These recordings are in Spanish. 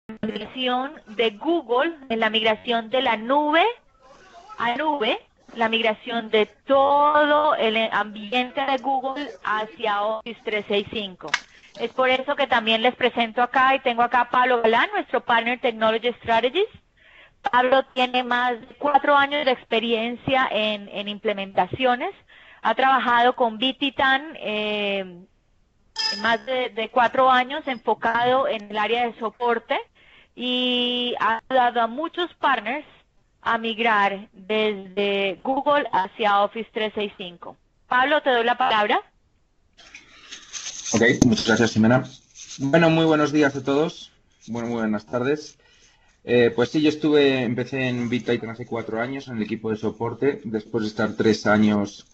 migración de Google, en la migración de la nube a nube, la migración de todo el ambiente de Google hacia Office 365. Es por eso que también les presento acá y tengo acá a Pablo Galán, nuestro Partner Technology Strategist. Pablo tiene más de 4 años de experiencia en implementaciones. Ha trabajado con BTitan más de 4 años enfocado en el área de soporte y ha ayudado a muchos partners a migrar desde Google hacia Office 365. Pablo, te doy la palabra. Ok, muchas gracias, Ximena. Bueno, muy buenos días a todos. Bueno, muy buenas tardes. Pues sí, empecé en BitTitan hace 4 años en el equipo de soporte, después de estar 3 años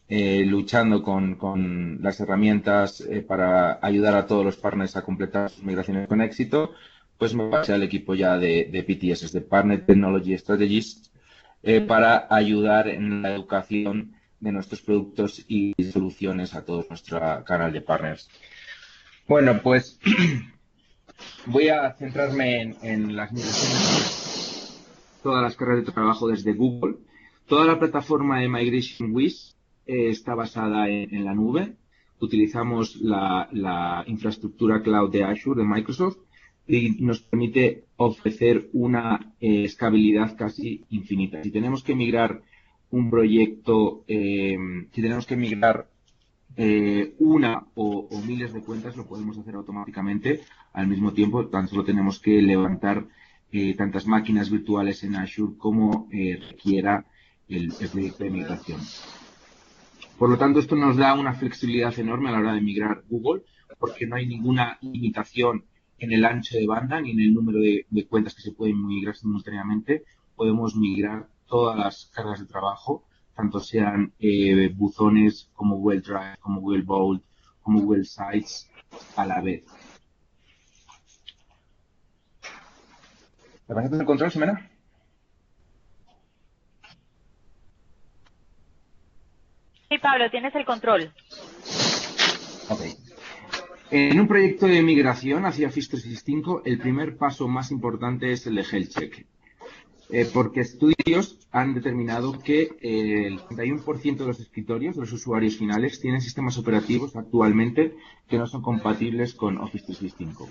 luchando con las herramientas para ayudar a todos los partners a completar sus migraciones con éxito, pues me pasé al equipo ya de PTS, de Partner Technology Strategist, para ayudar en la educación de nuestros productos y soluciones a todo nuestro canal de partners. Bueno, pues voy a centrarme en las migraciones, todas las carreras de trabajo desde Google. Toda la plataforma de Migration Wiz está basada en la nube. Utilizamos la infraestructura cloud de Azure, de Microsoft, y nos permite ofrecer una escalabilidad casi infinita. Si tenemos que migrar un proyecto, si tenemos que migrar una o miles de cuentas, lo podemos hacer automáticamente al mismo tiempo. Tan solo tenemos que levantar tantas máquinas virtuales en Azure como requiera el proyecto de migración. Por lo tanto, esto nos da una flexibilidad enorme a la hora de migrar Google, porque no hay ninguna limitación en el ancho de banda ni en el número de cuentas que se pueden migrar simultáneamente. Podemos migrar todas las cargas de trabajo, tanto sean buzones como Google Drive, como Google Vault, como Google Sites, a la vez. ¿Herramientas de control, Ximena? Sí, Pablo, tienes el control. Ok. En un proyecto de migración hacia Office 365, el primer paso más importante es el de Health Check. Porque estudios han determinado que el 31% de los escritorios, de los usuarios finales, tienen sistemas operativos actualmente que no son compatibles con Office 365.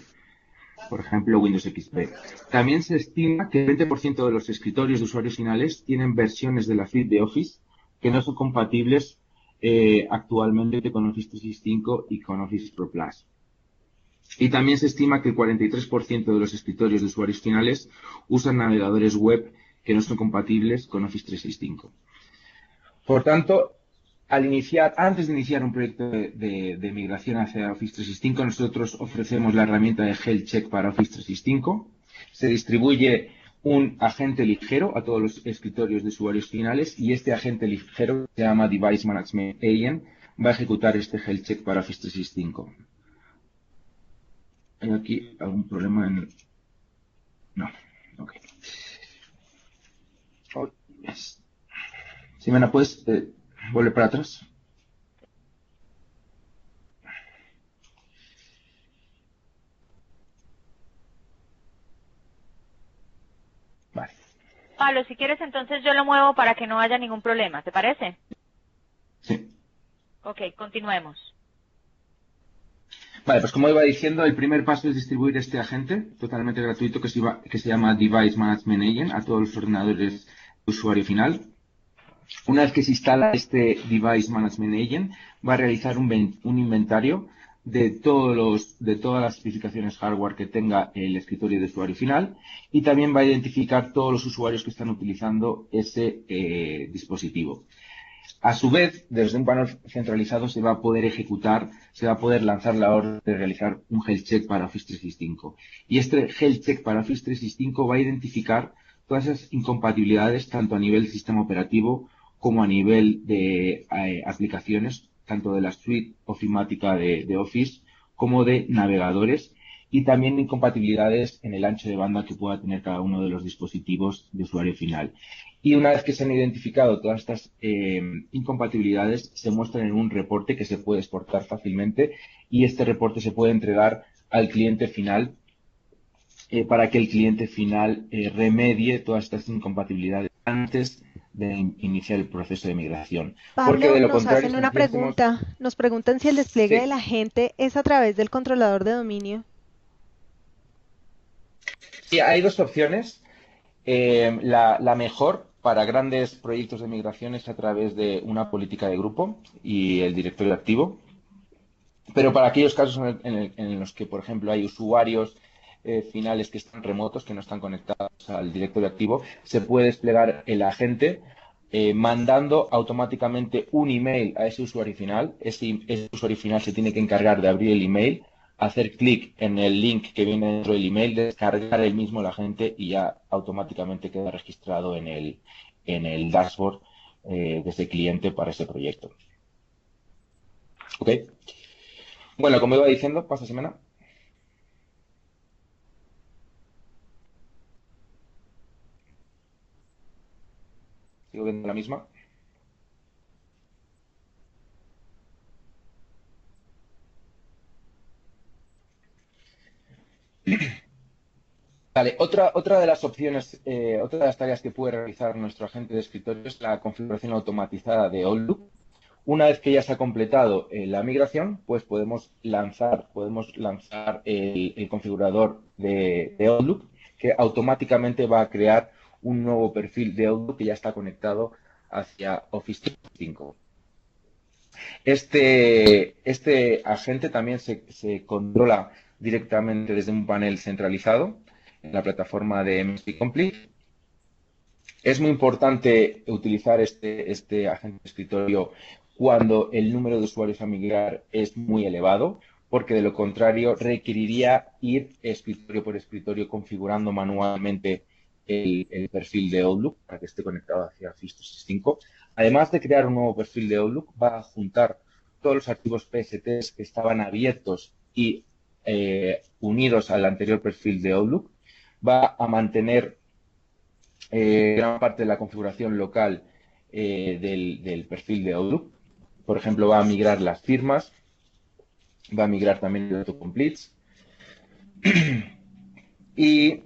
Por ejemplo, Windows XP. También se estima que el 20% de los escritorios de usuarios finales tienen versiones de la suite de Office que no son compatibles actualmente con Office 365 y con Office Pro Plus. Y también se estima que el 43% de los escritorios de usuarios finales usan navegadores web que no son compatibles con Office 365. Por tanto, antes de iniciar un proyecto de migración hacia Office 365, nosotros ofrecemos la herramienta de Health Check para Office 365. Se distribuye un agente ligero a todos los escritorios de usuarios finales y este agente ligero, que se llama Device Management Agent, va a ejecutar este Health Check para Office 365. ¿Hay aquí algún problema en el...? No. Ok. Oh, yes. Ximena, ¿puedes volver para atrás? Vale. Pablo, si quieres entonces yo lo muevo para que no haya ningún problema, ¿te parece? Sí. Ok, continuemos. Vale, pues como iba diciendo, el primer paso es distribuir este agente totalmente gratuito que se llama Device Management Agent a todos los ordenadores de usuario final. Una vez que se instala este Device Management Agent, va a realizar un inventario de todas las especificaciones hardware que tenga el escritorio de usuario final y también va a identificar todos los usuarios que están utilizando ese dispositivo. A su vez, desde un panel centralizado se va a poder lanzar la orden de realizar un health check para Office 365. Y este health check para Office 365 va a identificar todas esas incompatibilidades, tanto a nivel del sistema operativo como a nivel de aplicaciones, tanto de la suite ofimática de Office como de navegadores, y también incompatibilidades en el ancho de banda que pueda tener cada uno de los dispositivos de usuario final. Y una vez que se han identificado todas estas incompatibilidades, se muestran en un reporte que se puede exportar fácilmente y este reporte se puede entregar al cliente final para que el cliente final remedie todas estas incompatibilidades antes de iniciar el proceso de migración. Porque Pablo, de lo nos contrario, hacen si una hiciésemos... pregunta. Nos preguntan si el despliegue de Sí, la gente es a través del controlador de dominio. sí, hay dos opciones. La mejor para grandes proyectos de migración es a través de una política de grupo y el directorio activo. Pero para aquellos casos en los que, por ejemplo, hay usuarios finales que están remotos, que no están conectados al directorio activo, se puede desplegar el agente mandando automáticamente un email a ese usuario final. Ese usuario final se tiene que encargar de abrir el email, hacer clic en el link que viene dentro del email, descargar el mismo el agente y ya automáticamente queda registrado en el dashboard de ese cliente para ese proyecto. ¿Ok? Bueno, como iba diciendo, pasa semana. Sigo viendo la misma. Vale, otra de las opciones, otra de las tareas que puede realizar nuestro agente de escritorio es la configuración automatizada de Outlook. Una vez que ya se ha completado la migración, pues podemos lanzar el configurador de Outlook, que automáticamente va a crear un nuevo perfil de Outlook que ya está conectado hacia Office 365. Este agente también se controla directamente desde un panel centralizado en la plataforma de MSP Complete. Es muy importante utilizar este agente de escritorio cuando el número de usuarios a migrar es muy elevado, porque de lo contrario requeriría ir escritorio por escritorio configurando manualmente el perfil de Outlook para que esté conectado hacia Office 365. Además de crear un nuevo perfil de Outlook, va a juntar todos los archivos PST que estaban abiertos y unidos al anterior perfil de Outlook. Va a mantener gran parte de la configuración local del perfil de Outlook. Por ejemplo, va a migrar las firmas, va a migrar también el autocompletes y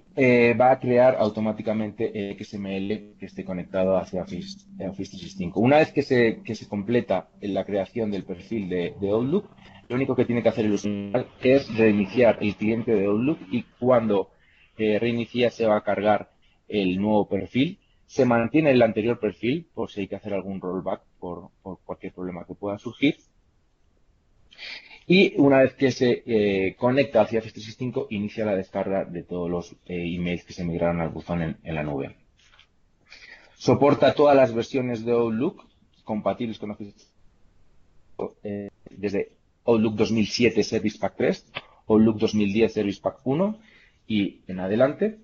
va a crear automáticamente el XML que esté conectado hacia Office 365. Una vez que se completa la creación del perfil de Outlook, lo único que tiene que hacer el usuario es reiniciar el cliente de Outlook y cuando reinicia se va a cargar el nuevo perfil. Se mantiene el anterior perfil por si hay que hacer algún rollback por cualquier problema que pueda surgir. Y una vez que se conecta hacia Office 365, inicia la descarga de todos los emails que se migraron al buzón en la nube. Soporta todas las versiones de Outlook compatibles con Office 365, desde Outlook 2007 Service Pack 3, Outlook 2010 Service Pack 1 y en adelante.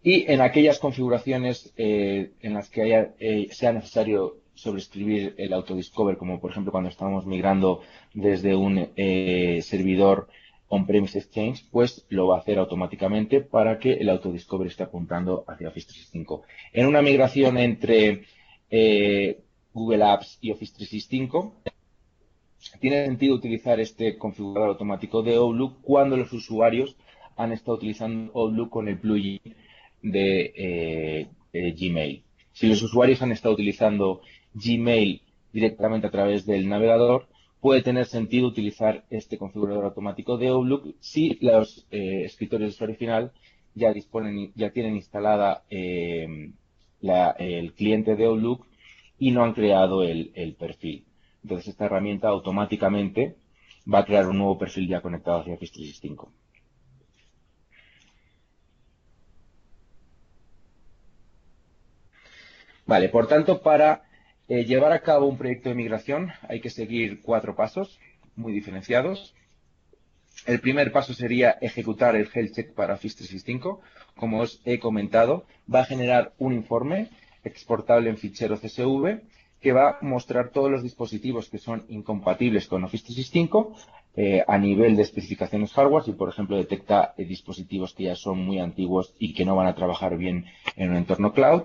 Y en aquellas configuraciones en las que sea necesario sobreescribir el autodiscover, como por ejemplo cuando estamos migrando desde un servidor on-premise Exchange, pues lo va a hacer automáticamente para que el autodiscover esté apuntando hacia Office 365. En una migración entre Google Apps y Office 365, tiene sentido utilizar este configurador automático de Outlook cuando los usuarios han estado utilizando Outlook con el plugin de Gmail. Si los usuarios han estado utilizando Gmail directamente a través del navegador, puede tener sentido utilizar este configurador automático de Outlook si los escritorios de usuario final ya tienen instalada el cliente de Outlook y no han creado el perfil. Entonces esta herramienta automáticamente va a crear un nuevo perfil ya conectado hacia Office 365. Vale, por tanto, para llevar a cabo un proyecto de migración hay que seguir 4 pasos muy diferenciados. El primer paso sería ejecutar el health check para Office 365. Como os he comentado, va a generar un informe exportable en fichero CSV que va a mostrar todos los dispositivos que son incompatibles con Office 365 a nivel de especificaciones hardware. Si, por ejemplo, detecta dispositivos que ya son muy antiguos y que no van a trabajar bien en un entorno cloud,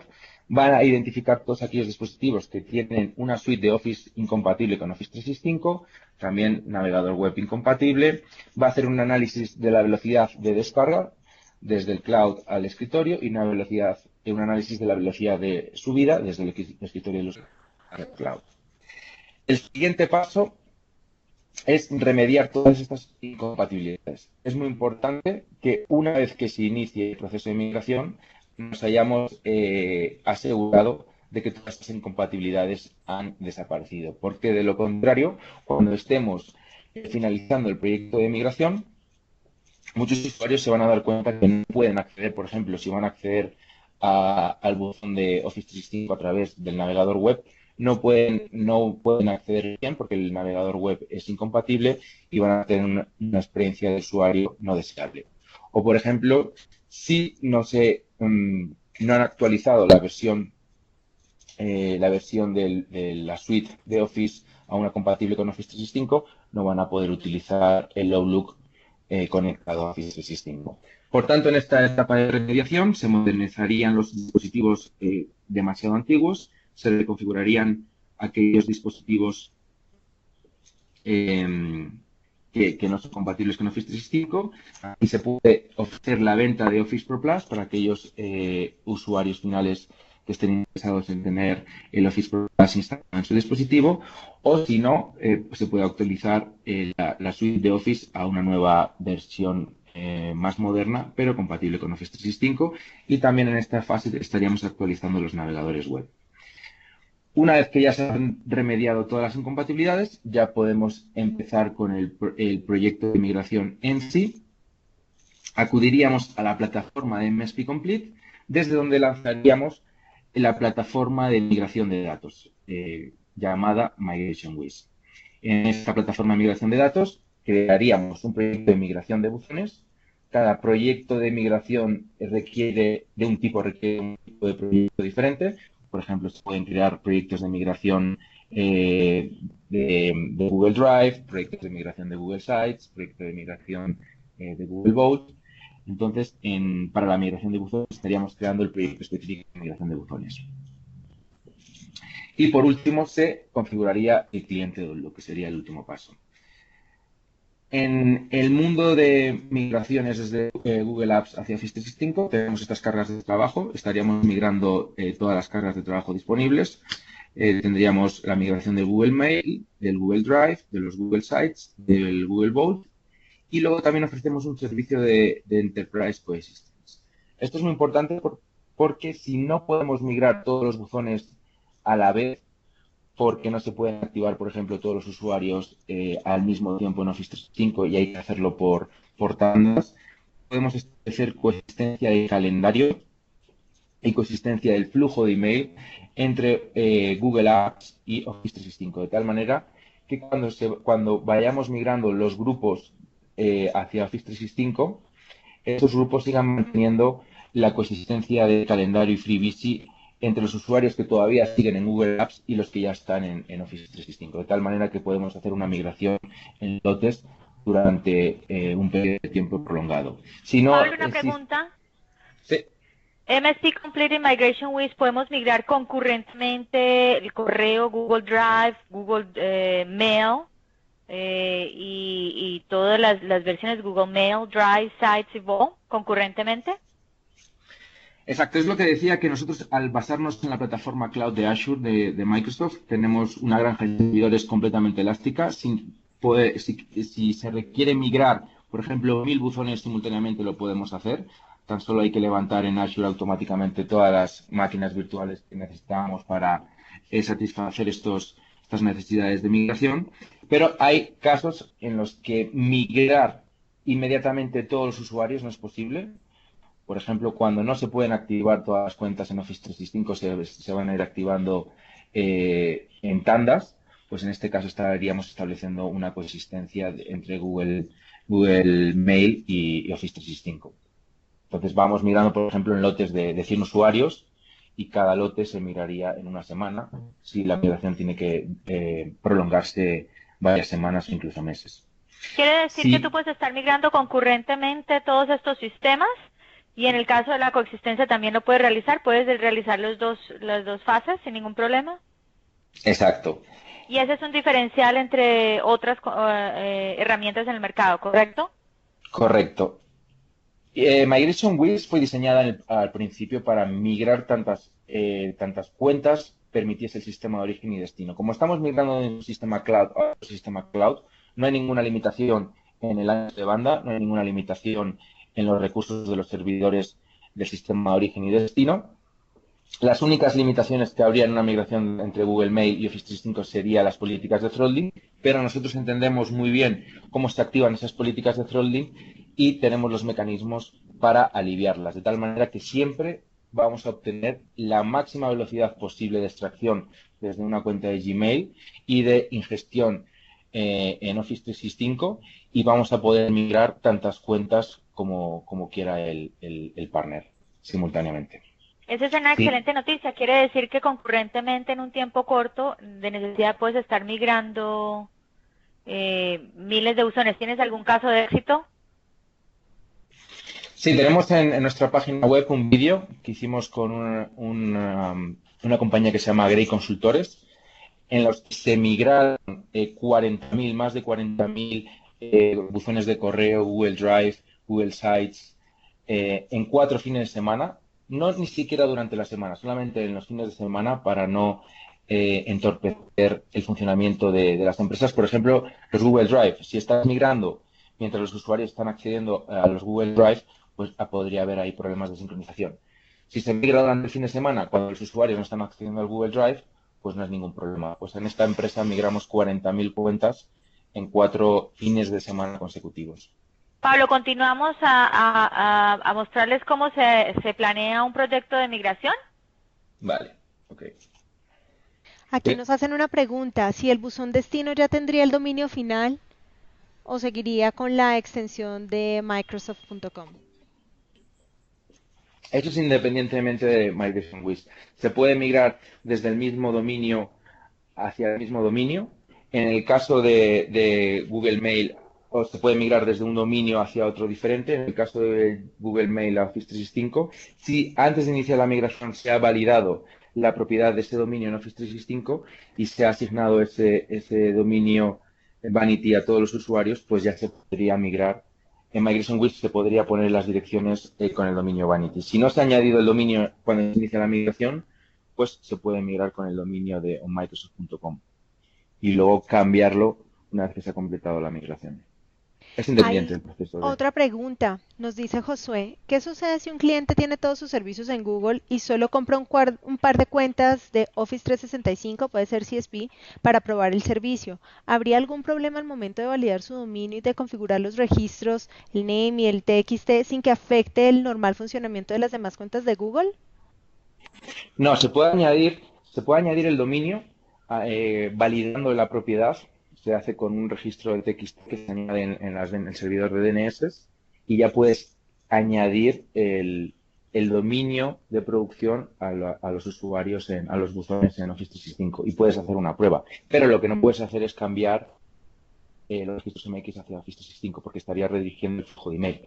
van a identificar todos aquellos dispositivos que tienen una suite de Office incompatible con Office 365, también navegador web incompatible, va a hacer un análisis de la velocidad de descarga desde el cloud al escritorio y un análisis de la velocidad de subida desde el escritorio al cloud. El siguiente paso es remediar todas estas incompatibilidades. Es muy importante que una vez que se inicie el proceso de migración nos hayamos asegurado de que todas estas incompatibilidades han desaparecido, porque de lo contrario, cuando estemos finalizando el proyecto de migración, muchos usuarios se van a dar cuenta que no pueden acceder, por ejemplo, si van a acceder al buzón de Office 365 a través del navegador web, no pueden acceder bien porque el navegador web es incompatible y van a tener una experiencia de usuario no deseable. O, por ejemplo, si no han actualizado la versión de la suite de Office a una compatible con Office 365, no van a poder utilizar el Outlook conectado a Office 365. Por tanto, en esta etapa de remediación se modernizarían los dispositivos demasiado antiguos, se reconfigurarían aquellos dispositivos que no son compatibles con Office 365 y se puede ofrecer la venta de Office Pro Plus para aquellos usuarios finales que estén interesados en tener el Office Pro Plus instalado en su dispositivo, o si no, se puede actualizar la suite de Office a una nueva versión más moderna, pero compatible con Office 365, y también en esta fase estaríamos actualizando los navegadores web. Una vez que ya se han remediado todas las incompatibilidades, ya podemos empezar con el proyecto de migración en sí. Acudiríamos a la plataforma de MSP Complete, desde donde lanzaríamos la plataforma de migración de datos, llamada MigrationWiz. En esta plataforma de migración de datos crearíamos un proyecto de migración de buzones. Cada proyecto de migración requiere un tipo de proyecto diferente. Por ejemplo, se pueden crear proyectos de migración de Google Drive, proyectos de migración de Google Sites, proyectos de migración de Google Vault. Entonces, para la migración de buzones estaríamos creando el proyecto específico de migración de buzones. Y por último, se configuraría el cliente, lo que sería el último paso. En el mundo de migraciones desde Google Apps hacia Office 365 tenemos estas cargas de trabajo. Estaríamos migrando todas las cargas de trabajo disponibles. Tendríamos la migración de Google Mail, del Google Drive, de los Google Sites, del Google Vault. Y luego también ofrecemos un servicio de Enterprise Coexistence. Esto es muy importante porque si no podemos migrar todos los buzones a la vez, porque no se pueden activar, por ejemplo, todos los usuarios al mismo tiempo en Office 365 y hay que hacerlo por tandas, podemos establecer coexistencia de calendario y coexistencia del flujo de email entre Google Apps y Office 365, de tal manera que cuando vayamos migrando los grupos hacia Office 365, estos grupos sigan manteniendo la coexistencia de calendario y FreeBSD entre los usuarios que todavía siguen en Google Apps y los que ya están en Office 365, de tal manera que podemos hacer una migración en lotes durante un periodo de tiempo prolongado. Si no, Pablo, una pregunta. Sí. MSP Complete y MigrationWiz, ¿podemos migrar concurrentemente el correo, Google Drive, Google Mail y todas las versiones Google Mail, Drive, Sites y Vault concurrentemente? Exacto, es lo que decía, que nosotros al basarnos en la plataforma cloud de Azure de Microsoft tenemos una granja de servidores completamente elástica. Si se requiere migrar, por ejemplo, 1000 buzones simultáneamente, lo podemos hacer. Tan solo hay que levantar en Azure automáticamente todas las máquinas virtuales que necesitamos para satisfacer estas necesidades de migración. Pero hay casos en los que migrar inmediatamente todos los usuarios no es posible. Por ejemplo, cuando no se pueden activar todas las cuentas en Office 365, se van a ir activando en tandas, pues en este caso estaríamos estableciendo una coexistencia entre Google Mail y Office 365. Entonces vamos mirando, por ejemplo, en lotes de 100 usuarios y cada lote se miraría en una semana si la migración tiene que prolongarse varias semanas o incluso meses. ¿Quiere decir que tú puedes estar migrando concurrentemente todos estos sistemas? Y en el caso de la coexistencia también lo puedes realizar, puedes realizar las dos fases sin ningún problema. Exacto, Y ese es un diferencial entre otras herramientas en el mercado, ¿correcto? correcto. Migration Wheels fue diseñada al principio para migrar tantas cuentas permitiese el sistema de origen y destino. Como estamos migrando de un sistema cloud a otro sistema cloud, no hay ninguna limitación en el ancho de banda, no hay ninguna limitación en los recursos de los servidores del sistema de origen y destino. Las únicas limitaciones que habría en una migración entre Google Mail y Office 365 serían las políticas de throttling, pero nosotros entendemos muy bien cómo se activan esas políticas de throttling y tenemos los mecanismos para aliviarlas, de tal manera que siempre vamos a obtener la máxima velocidad posible de extracción desde una cuenta de Gmail y de ingestión en Office 365 y vamos a poder migrar tantas cuentas como quiera el partner simultáneamente. Esa es una Sí. excelente noticia. Quiere decir que concurrentemente en un tiempo corto de necesidad puedes estar migrando miles de buzones. ¿Tienes algún caso de éxito? Sí, tenemos en nuestra página web un vídeo que hicimos con una compañía que se llama Grey Consultores, en los que se migraron 40.000, más de 40.000 buzones de correo, Google Drive, Google Sites, en 4 fines de semana, no ni siquiera durante la semana, solamente en los fines de semana para no entorpecer el funcionamiento de las empresas. Por ejemplo, los Google Drive, si estás migrando mientras los usuarios están accediendo a los Google Drive, pues podría haber ahí problemas de sincronización. Si se migra durante el fin de semana, cuando los usuarios no están accediendo al Google Drive, pues no es ningún problema. Pues en esta empresa migramos 40.000 cuentas en 4 fines de semana consecutivos. Pablo, continuamos a mostrarles cómo se planea un proyecto de migración. Vale, ok. Aquí Sí. nos hacen una pregunta, si el buzón destino ya tendría el dominio final o seguiría con la extensión de Microsoft.com. Eso es independientemente de Migration Wish. Se puede migrar desde el mismo dominio hacia el mismo dominio. En el caso de Google Mail, o se puede migrar desde un dominio hacia otro diferente. En el caso de Google Mail a Office 365, si antes de iniciar la migración se ha validado la propiedad de ese dominio en Office 365 y se ha asignado ese dominio Vanity a todos los usuarios, pues ya se podría migrar. En Migration Wish se podría poner las direcciones con el dominio Vanity. Si no se ha añadido el dominio cuando se inicia la migración, pues se puede migrar con el dominio de onmicrosoft.com y luego cambiarlo una vez que se ha completado la migración. Es independiente Hay el proceso de... otra pregunta, nos dice Josué, ¿qué sucede si un cliente tiene todos sus servicios en Google y solo compra un par de cuentas de Office 365, puede ser CSP, para probar el servicio? ¿Habría algún problema al momento de validar su dominio y de configurar los registros, el name y el TXT sin que afecte el normal funcionamiento de las demás cuentas de Google? No, se puede añadir el dominio validando la propiedad. Se hace con un registro de TXT que se añade en el servidor de DNS y ya puedes añadir el dominio de producción a los usuarios, a los buzones en Office 365 y puedes hacer una prueba. Pero lo que no puedes hacer es cambiar los registros MX hacia Office 365 porque estaría redirigiendo el flujo de email.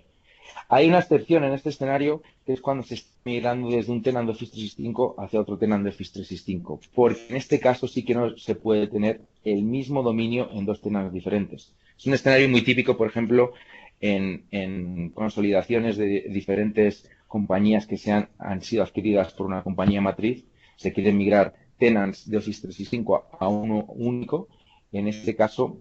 Hay una excepción en este escenario que es cuando se está migrando desde un tenant de Office 365 hacia otro tenant de Office 365, porque en este caso sí que no se puede tener el mismo dominio en dos tenants diferentes. Es un escenario muy típico, por ejemplo, en consolidaciones de diferentes compañías que han sido adquiridas por una compañía matriz. Se quieren migrar tenants de Office 365 a uno único. En este caso,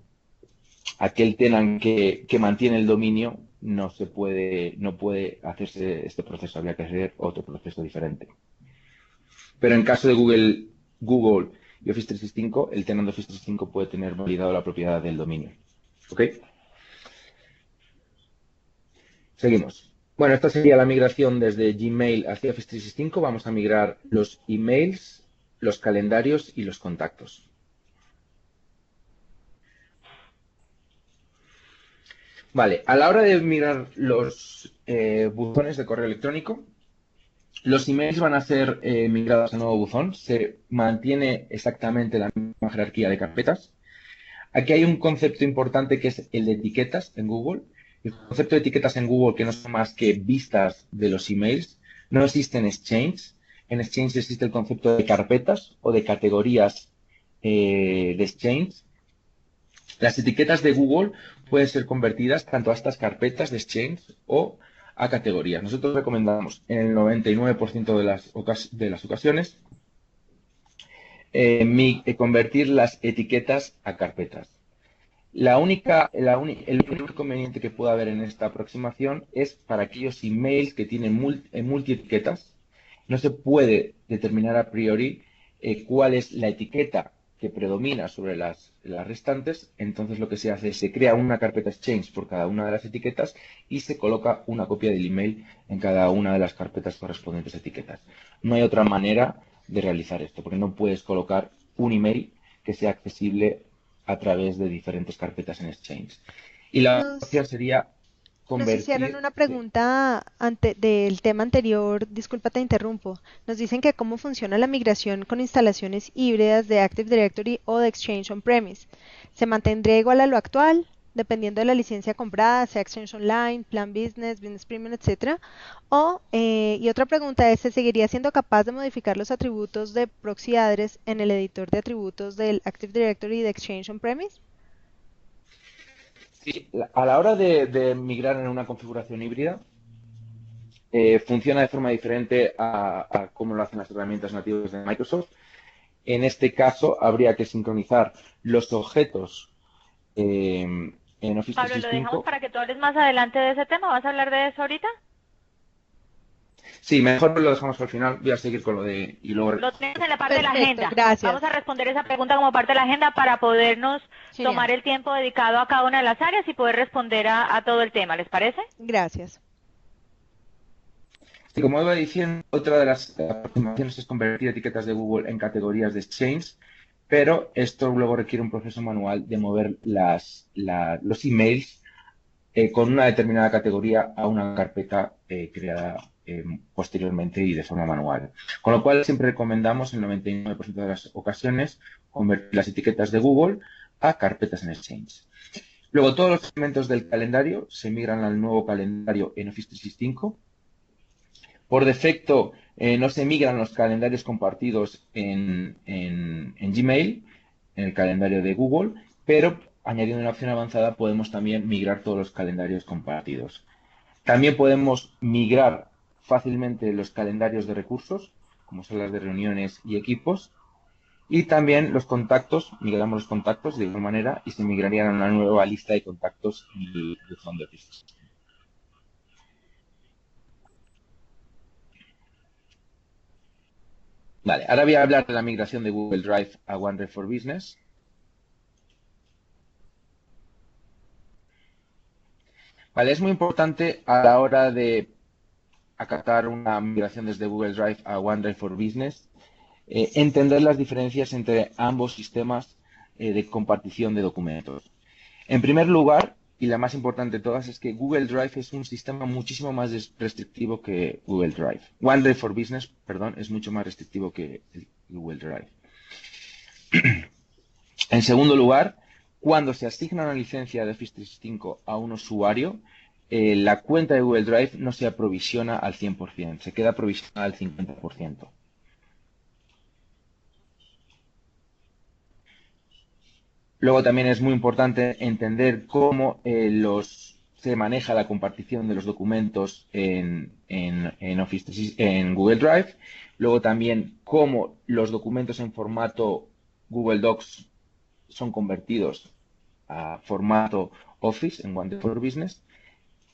aquel tenant que mantiene el dominio no puede hacerse este proceso, habría que hacer otro proceso diferente. Pero en caso de Google y Office 365, el tenant de Office 365 puede tener validado la propiedad del dominio. ¿Ok? Seguimos. Bueno, esta sería la migración desde Gmail hacia Office 365. Vamos a migrar los emails, los calendarios y los contactos. Vale, a la hora de mirar los buzones de correo electrónico, los emails van a ser migrados a nuevo buzón. Se mantiene exactamente la misma jerarquía de carpetas. Aquí hay un concepto importante que es el de etiquetas en Google. El concepto de etiquetas en Google, que no son más que vistas de los emails, no existe en Exchange. En Exchange existe el concepto de carpetas o de categorías de Exchange. Las etiquetas de Google pueden ser convertidas tanto a estas carpetas de Exchange o a categorías. Nosotros recomendamos en el 99% de las ocasiones convertir las etiquetas a carpetas. El único inconveniente que pueda haber en esta aproximación es para aquellos emails que tienen multietiquetas. No se puede determinar a priori cuál es la etiqueta que predomina sobre las restantes. Entonces lo que se hace es se crea una carpeta Exchange por cada una de las etiquetas y se coloca una copia del email en cada una de las carpetas correspondientes a etiquetas. No hay otra manera de realizar esto, porque no puedes colocar un email que sea accesible a través de diferentes carpetas en Exchange. Y la Nos, opción sería nos hicieron convertir... una Sí. pregunta del tema anterior, disculpa te interrumpo. Nos dicen que cómo funciona la migración con instalaciones híbridas de Active Directory o de Exchange on-premise. ¿Se mantendría igual a lo actual, dependiendo de la licencia comprada, sea Exchange Online, Plan Business, Business Premium, etcétera? Y otra pregunta es, ¿se seguiría siendo capaz de modificar los atributos de proxy address en el editor de atributos del Active Directory de Exchange on-premise? Sí, a la hora de migrar en una configuración híbrida, funciona de forma diferente a cómo lo hacen las herramientas nativas de Microsoft. En este caso, habría que sincronizar los objetos en Office Pablo, lo dejamos 365. para que tú hables más adelante de ese tema. ¿Vas a hablar de eso ahorita? Sí, mejor lo dejamos al final. Voy a seguir con lo de... Y luego... Lo tenemos en la parte de la Perfecto, agenda. gracias. Vamos a responder esa pregunta como parte de la agenda para podernos Genial. tomar el tiempo dedicado a cada una de las áreas y poder responder a todo el tema. ¿Les parece? Gracias. Y como iba diciendo, otra de las aproximaciones es convertir etiquetas de Google en categorías de Exchange, pero esto luego requiere un proceso manual de mover los emails con una determinada categoría a una carpeta creada posteriormente y de forma manual. Con lo cual siempre recomendamos en el 99% de las ocasiones convertir las etiquetas de Google a carpetas en Exchange. Luego todos los elementos del calendario se migran al nuevo calendario en Office 365. Por defecto no se migran los calendarios compartidos en Gmail, en el calendario de Google, pero añadiendo una opción avanzada podemos también migrar todos los calendarios compartidos. También podemos migrar fácilmente los calendarios de recursos, como son las de reuniones y equipos, y también los contactos, migramos los contactos de igual manera y se migrarían a una nueva lista de contactos en el buzón de Office. Vale, ahora voy a hablar de la migración de Google Drive a OneDrive for Business. Vale, es muy importante a la hora de acatar una migración desde Google Drive a OneDrive for Business, entender las diferencias entre ambos sistemas de compartición de documentos. En primer lugar, y la más importante de todas, es que Google Drive es un sistema muchísimo más restrictivo que Google Drive. OneDrive for Business, perdón, es mucho más restrictivo que Google Drive. En segundo lugar, cuando se asigna una licencia de Office 365 a un usuario, la cuenta de Google Drive no se aprovisiona al 100%, se queda aprovisionada al 50%. Luego también es muy importante entender cómo se maneja la compartición de los documentos en Google Drive. Luego también cómo los documentos en formato Google Docs son convertidos a formato Office en OneDrive for Business.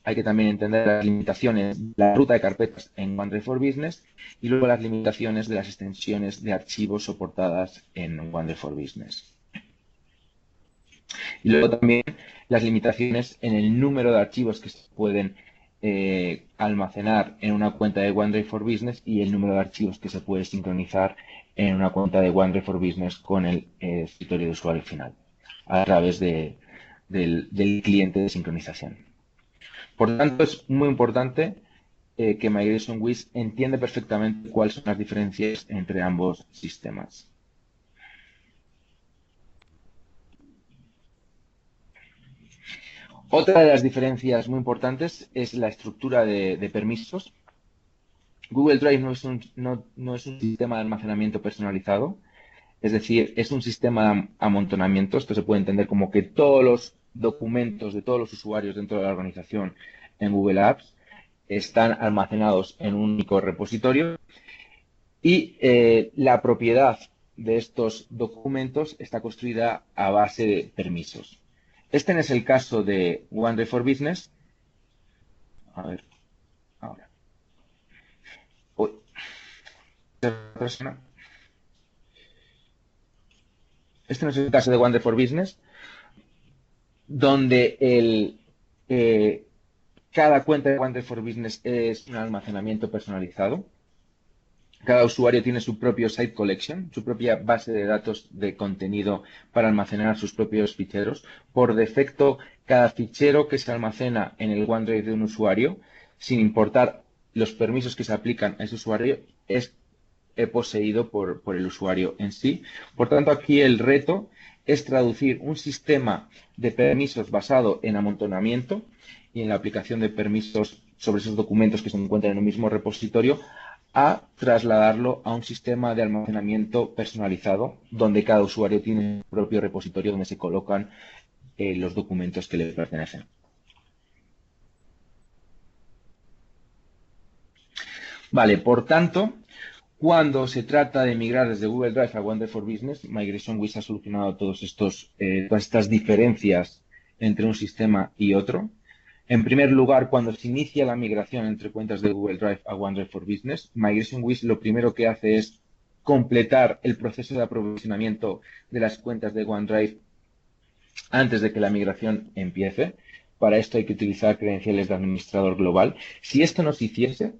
Hay que también entender las limitaciones de la ruta de carpetas en OneDrive for Business y luego las limitaciones de las extensiones de archivos soportadas en OneDrive for Business. Y luego también las limitaciones en el número de archivos que se pueden almacenar en una cuenta de OneDrive for Business y el número de archivos que se puede sincronizar en una cuenta de OneDrive for Business con el escritorio de usuario final a través del cliente de sincronización. Por lo tanto, es muy importante que MigrationWiz entiende perfectamente cuáles son las diferencias entre ambos sistemas. Otra de las diferencias muy importantes es la estructura de permisos. Google Drive no es un sistema de almacenamiento personalizado, es decir, es un sistema de amontonamiento. Esto se puede entender como que todos los documentos de todos los usuarios dentro de la organización en Google Apps están almacenados en un único repositorio y la propiedad de estos documentos está construida a base de permisos. Este no es el caso de OneDrive for Business. A ver, ahora. Uy, este no es el caso de OneDrive for Business, donde cada cuenta de OneDrive for Business es un almacenamiento personalizado. Cada usuario tiene su propio site collection, su propia base de datos de contenido para almacenar sus propios ficheros. Por defecto, cada fichero que se almacena en el OneDrive de un usuario, sin importar los permisos que se aplican a ese usuario, es poseído por el usuario en sí. Por tanto, aquí el reto es traducir un sistema de permisos basado en amontonamiento y en la aplicación de permisos sobre esos documentos que se encuentran en un mismo repositorio a trasladarlo a un sistema de almacenamiento personalizado donde cada usuario tiene su propio repositorio donde se colocan los documentos que le pertenecen. Vale, por tanto, cuando se trata de migrar desde Google Drive a OneDrive for Business, MigrationWiz ha solucionado todas estas diferencias entre un sistema y otro. En primer lugar, cuando se inicia la migración entre cuentas de Google Drive a OneDrive for Business, MigrationWiz lo primero que hace es completar el proceso de aprovisionamiento de las cuentas de OneDrive antes de que la migración empiece. Para esto hay que utilizar credenciales de administrador global. Si esto no se hiciese,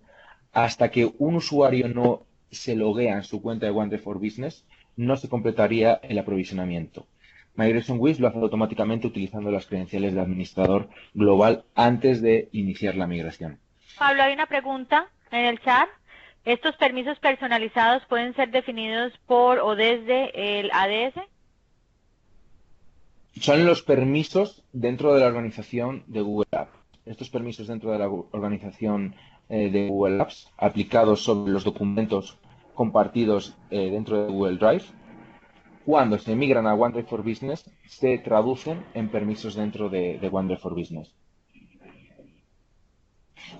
hasta que un usuario no se loguea en su cuenta de OneDrive for Business, no se completaría el aprovisionamiento. MigrationWiz lo hace automáticamente utilizando las credenciales de administrador global antes de iniciar la migración. Pablo, hay una pregunta en el chat. ¿Estos permisos personalizados pueden ser definidos por o desde el ADS? Son los permisos dentro de la organización de Google Apps. Estos permisos dentro de la organización de Google Apps aplicados sobre los documentos compartidos dentro de Google Drive, cuando se migran a OneDrive for Business, se traducen en permisos dentro de OneDrive for Business.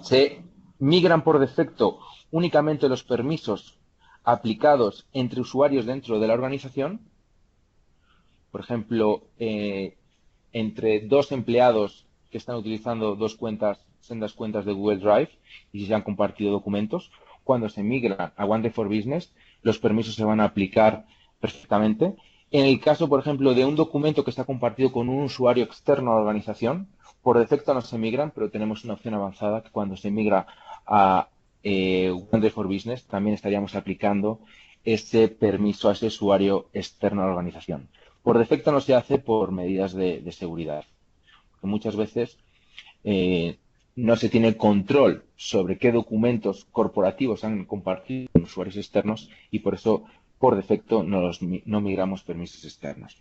Se migran por defecto únicamente los permisos aplicados entre usuarios dentro de la organización. Por ejemplo, entre dos empleados que están utilizando sendas cuentas de Google Drive y si se han compartido documentos, cuando se migra a OneDrive for Business, los permisos se van a aplicar perfectamente. En el caso, por ejemplo, de un documento que está compartido con un usuario externo a la organización, por defecto no se migran, pero tenemos una opción avanzada que cuando se migra a OneDrive for Business también estaríamos aplicando ese permiso a ese usuario externo a la organización. Por defecto no se hace por medidas de seguridad, porque muchas veces no se tiene control sobre qué documentos corporativos han compartido con usuarios externos y por eso, por defecto, no migramos permisos externos.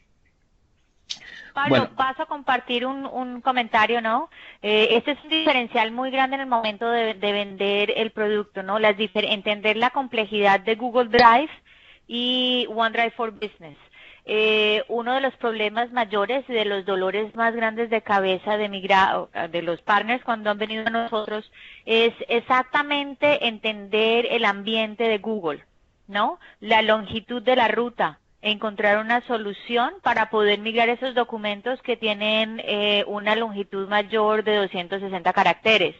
Pablo, bueno, paso a compartir un comentario, ¿no? Este es un diferencial muy grande en el momento de vender el producto, ¿no? Entender la complejidad de Google Drive y OneDrive for Business. Uno de los problemas mayores y de los dolores más grandes de cabeza de los partners cuando han venido a nosotros es exactamente entender el ambiente de Google, ¿no? La longitud de la ruta, encontrar una solución para poder migrar esos documentos que tienen una longitud mayor de 260 caracteres.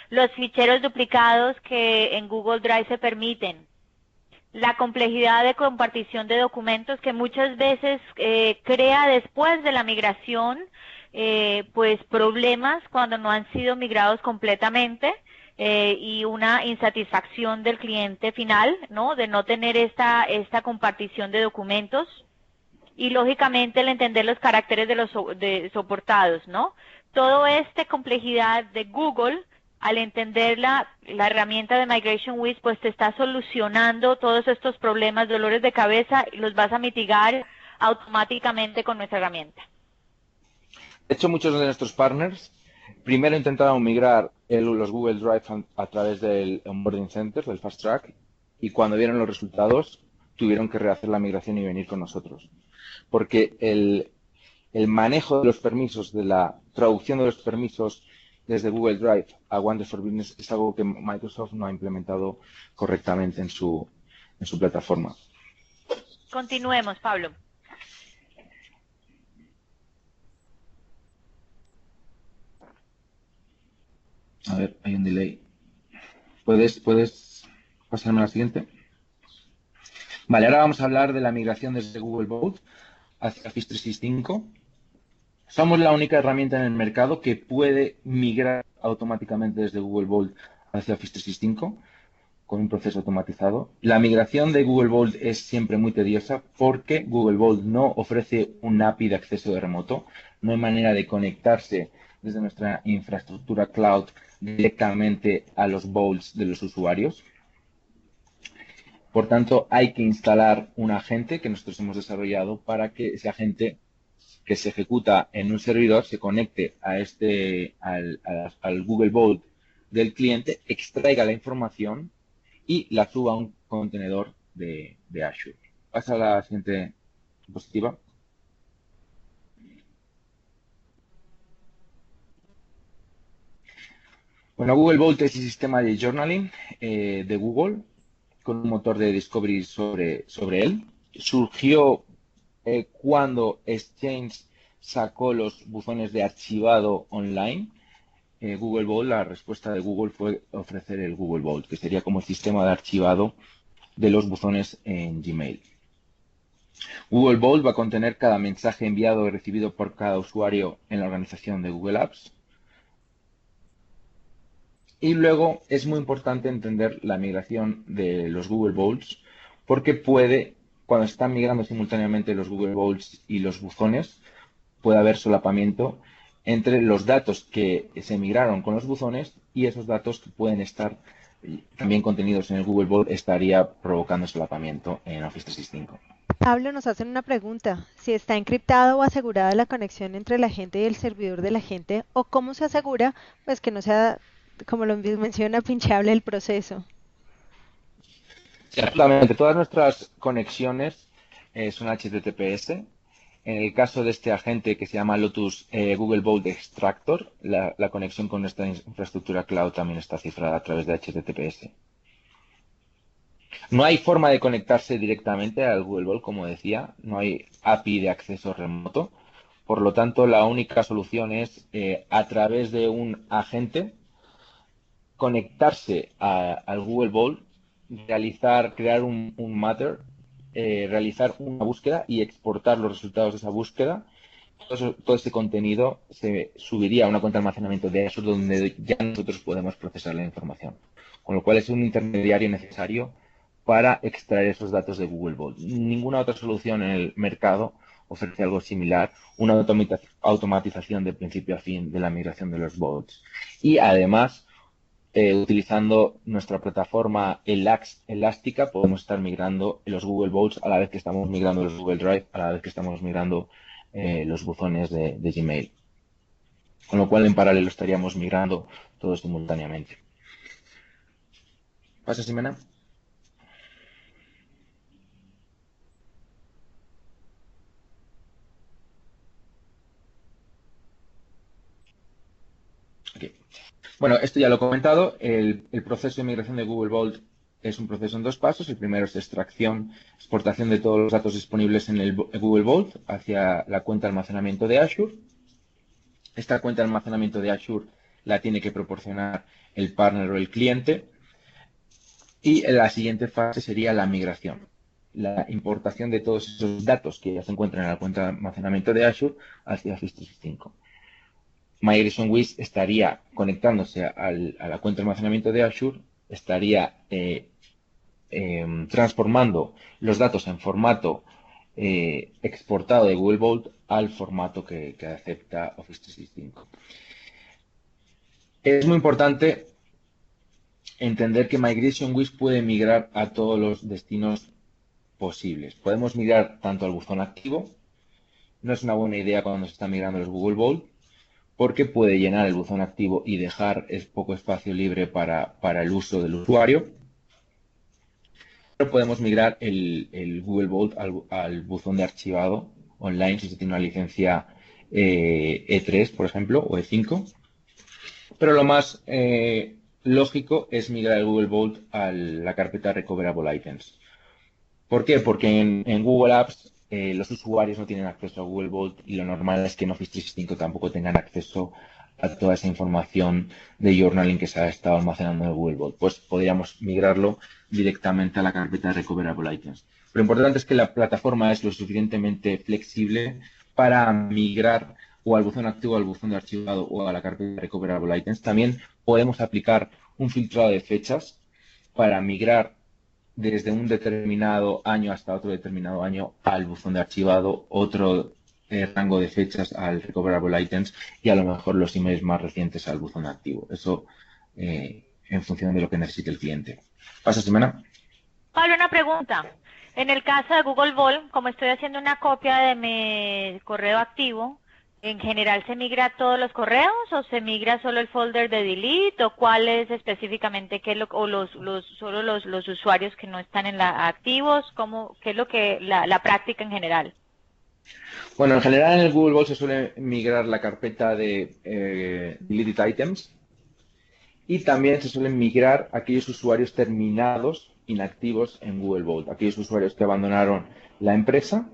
Los ficheros duplicados que en Google Drive se permiten. La complejidad de compartición de documentos que muchas veces crea después de la migración pues problemas cuando no han sido migrados completamente y una insatisfacción del cliente final, ¿no? De no tener esta compartición de documentos y lógicamente el entender los caracteres de los soportados, ¿no? Toda esta complejidad de Google, al entender la herramienta de MigrationWiz, pues te está solucionando todos estos problemas, dolores de cabeza, y los vas a mitigar automáticamente con nuestra herramienta. De hecho, muchos de nuestros partners Primero intentaron migrar los Google Drive a través del Onboarding Center, del Fast Track, y cuando vieron los resultados tuvieron que rehacer la migración y venir con nosotros. Porque el manejo de los permisos, de la traducción de los permisos desde Google Drive a OneDrive for Business es algo que Microsoft no ha implementado correctamente en su plataforma. Continuemos, Pablo. A ver, hay un delay. ¿Puedes pasarme a la siguiente? Vale, ahora vamos a hablar de la migración desde Google Vault hacia Office 365. Somos la única herramienta en el mercado que puede migrar automáticamente desde Google Vault hacia Office 365 con un proceso automatizado. La migración de Google Vault es siempre muy tediosa porque Google Vault no ofrece un API de acceso de remoto. No hay manera de conectarse desde nuestra infraestructura cloud directamente a los vaults de los usuarios. Por tanto, hay que instalar un agente que nosotros hemos desarrollado para que ese agente que se ejecuta en un servidor se conecte al Google Vault del cliente, extraiga la información y la suba a un contenedor de Azure. Pasa a la siguiente diapositiva. Bueno, Google Vault es el sistema de journaling de Google con un motor de discovery sobre él. Surgió cuando Exchange sacó los buzones de archivado online. Google Vault, la respuesta de Google fue ofrecer el Google Vault, que sería como el sistema de archivado de los buzones en Gmail. Google Vault va a contener cada mensaje enviado y recibido por cada usuario en la organización de Google Apps. Y luego es muy importante entender la migración de los Google Vaults porque cuando están migrando simultáneamente los Google Vaults y los buzones, puede haber solapamiento entre los datos que se migraron con los buzones y esos datos que pueden estar también contenidos en el Google Vault estaría provocando solapamiento en Office 365. Pablo, nos hacen una pregunta. Si está encriptado o asegurada la conexión entre la gente y el servidor de la gente, o cómo se asegura, pues que no sea, como lo menciona, pinchable el proceso. Sí, absolutamente. Todas nuestras conexiones son HTTPS. En el caso de este agente que se llama Lotus Google Vault Extractor, la conexión con nuestra infraestructura cloud también está cifrada a través de HTTPS. No hay forma de conectarse directamente al Google Vault, como decía, no hay API de acceso remoto. Por lo tanto, la única solución es a través de un agente conectarse al Google Vault, crear un Matter, realizar una búsqueda y exportar los resultados de esa búsqueda. Todo ese contenido se subiría a una cuenta de almacenamiento de Azure donde ya nosotros podemos procesar la información. Con lo cual es un intermediario necesario para extraer esos datos de Google Vault. Ninguna otra solución en el mercado ofrece algo similar, una automatización de principio a fin de la migración de los vaults. Y además, utilizando nuestra plataforma elástica, podemos estar migrando los Google Vaults a la vez que estamos migrando los Google Drive, a la vez que estamos migrando los buzones de Gmail. Con lo cual, en paralelo, estaríamos migrando todos simultáneamente. ¿Pasa, Ximena? Okay. Bueno, esto ya lo he comentado. El proceso de migración de Google Vault es un proceso en dos pasos. El primero es extracción, exportación de todos los datos disponibles en el Google Vault hacia la cuenta de almacenamiento de Azure. Esta cuenta de almacenamiento de Azure la tiene que proporcionar el partner o el cliente. Y la siguiente fase sería la migración, la importación de todos esos datos que ya se encuentran en la cuenta de almacenamiento de Azure hacia Office 365. MyGreason-Wiz estaría conectándose a la cuenta de almacenamiento de Azure, estaría transformando los datos en formato exportado de Google Vault al formato que acepta Office 365. Es muy importante entender que MyGreason-Wiz puede migrar a todos los destinos posibles. Podemos migrar tanto al buzón activo, no es una buena idea cuando se está migrando los Google Vault, porque puede llenar el buzón activo y dejar poco espacio libre para el uso del usuario. Pero podemos migrar el Google Vault al buzón de archivado online si se tiene una licencia E3, por ejemplo, o E5. Pero lo más lógico es migrar el Google Vault a la carpeta Recoverable Items. ¿Por qué? Porque en Google Apps los usuarios no tienen acceso a Google Vault y lo normal es que en Office 365 tampoco tengan acceso a toda esa información de journaling que se ha estado almacenando en el Google Vault. Pues podríamos migrarlo directamente a la carpeta de Recoverable Items. Lo importante es que la plataforma es lo suficientemente flexible para migrar o al buzón activo, al buzón de archivado o a la carpeta de Recoverable Items. También podemos aplicar un filtrado de fechas para migrar desde un determinado año hasta otro determinado año al buzón de archivado, otro rango de fechas al Recoverable Items y a lo mejor los emails más recientes al buzón activo. Eso en función de lo que necesite el cliente. ¿Pasa, Ximena? Pablo, una pregunta. En el caso de Google Vault, como estoy haciendo una copia de mi correo activo, ¿en general se migra todos los correos o se migra solo el folder de delete o cuál es específicamente qué es o solo los usuarios que no están en la activos? ¿Qué es lo que la práctica en general? Bueno, en general en el Google Vault se suele migrar la carpeta de deleted items y también se suelen migrar aquellos usuarios terminados inactivos en Google Vault, aquellos usuarios que abandonaron la empresa.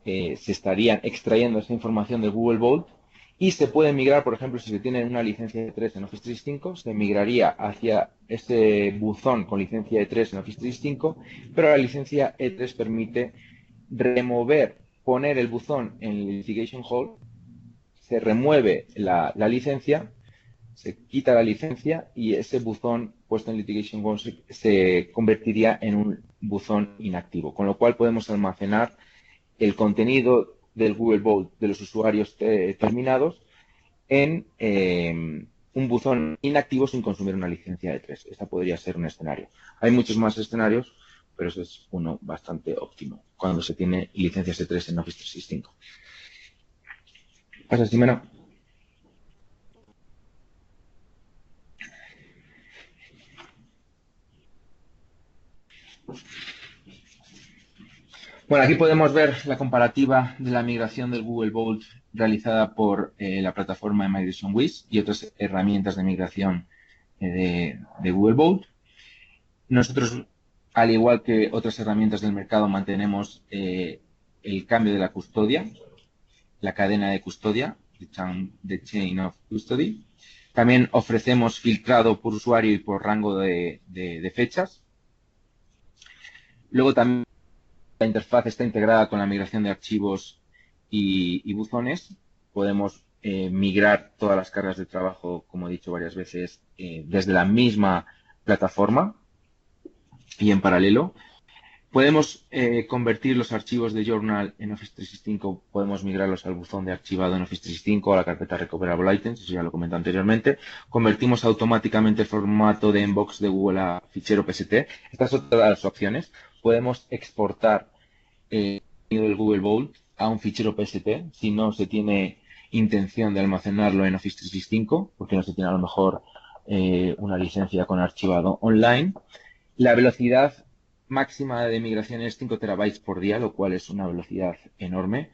Se estarían extrayendo esa información de Google Vault y se puede migrar, por ejemplo, si se tiene una licencia de 3 en Office 365, se migraría hacia ese buzón con licencia de 3 en Office 365, pero la licencia E3 permite poner el buzón en Litigation Hold, se remueve la licencia, se quita la licencia y ese buzón puesto en Litigation Hold se convertiría en un buzón inactivo, con lo cual podemos almacenar el contenido del Google Vault de los usuarios terminados en un buzón inactivo sin consumir una licencia de 3. Esta podría ser un escenario. Hay muchos más escenarios, pero ese es uno bastante óptimo cuando se tiene licencias de 3 en Office 365. ¿Pasa, Ximena? Bueno, aquí podemos ver la comparativa de la migración del Google Vault realizada por la plataforma de Migration Wiz y otras herramientas de migración de Google Vault. Nosotros, al igual que otras herramientas del mercado, mantenemos el cambio de la custodia, la cadena de custodia, the chain of custody. También ofrecemos filtrado por usuario y por rango de fechas. Luego también la interfaz está integrada con la migración de archivos y buzones. Podemos migrar todas las cargas de trabajo, como he dicho varias veces, desde la misma plataforma y en paralelo. Podemos convertir los archivos de Journal en Office 365, podemos migrarlos al buzón de archivado en Office 365 a la carpeta Recoverable Items, eso ya lo comenté anteriormente. Convertimos automáticamente el formato de inbox de Google a fichero PST. Estas son todas las opciones. Podemos exportar el contenido del Google Vault a un fichero PST si no se tiene intención de almacenarlo en Office 365, porque no se tiene a lo mejor una licencia con archivado online. La velocidad máxima de migración es 5 terabytes por día, lo cual es una velocidad enorme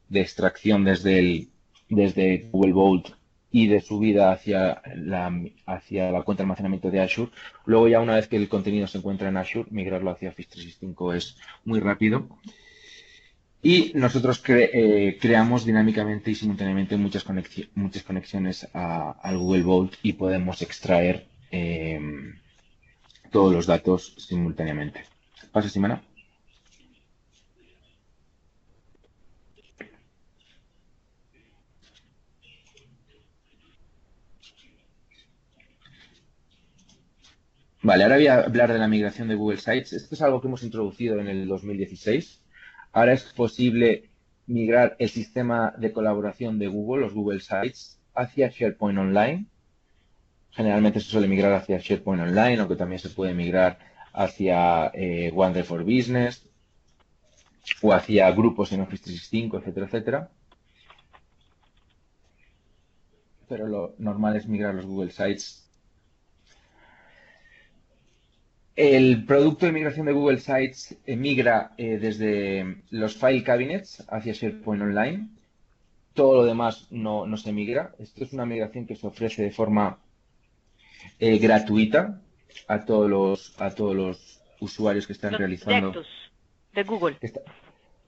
de extracción desde Google Vault y de subida hacia la cuenta de almacenamiento de Azure. Luego ya una vez que el contenido se encuentra en Azure, migrarlo hacia Office 365 es muy rápido. Y nosotros creamos dinámicamente y simultáneamente muchas conexiones al Google Vault y podemos extraer todos los datos simultáneamente. ¿Pasa, Ximena? Vale, ahora voy a hablar de la migración de Google Sites. Esto es algo que hemos introducido en el 2016. Ahora es posible migrar el sistema de colaboración de Google, los Google Sites, hacia SharePoint Online. Generalmente se suele migrar hacia SharePoint Online, aunque también se puede migrar hacia OneDrive for Business o hacia grupos en Office 365, etcétera, etcétera. pero lo normal es migrar los Google Sites. El producto de migración de Google Sites migra desde los File Cabinets hacia SharePoint Online. Todo lo demás no se migra. Esto es una migración que se ofrece de forma gratuita a todos los usuarios que están Los realizando. proyectos de Google.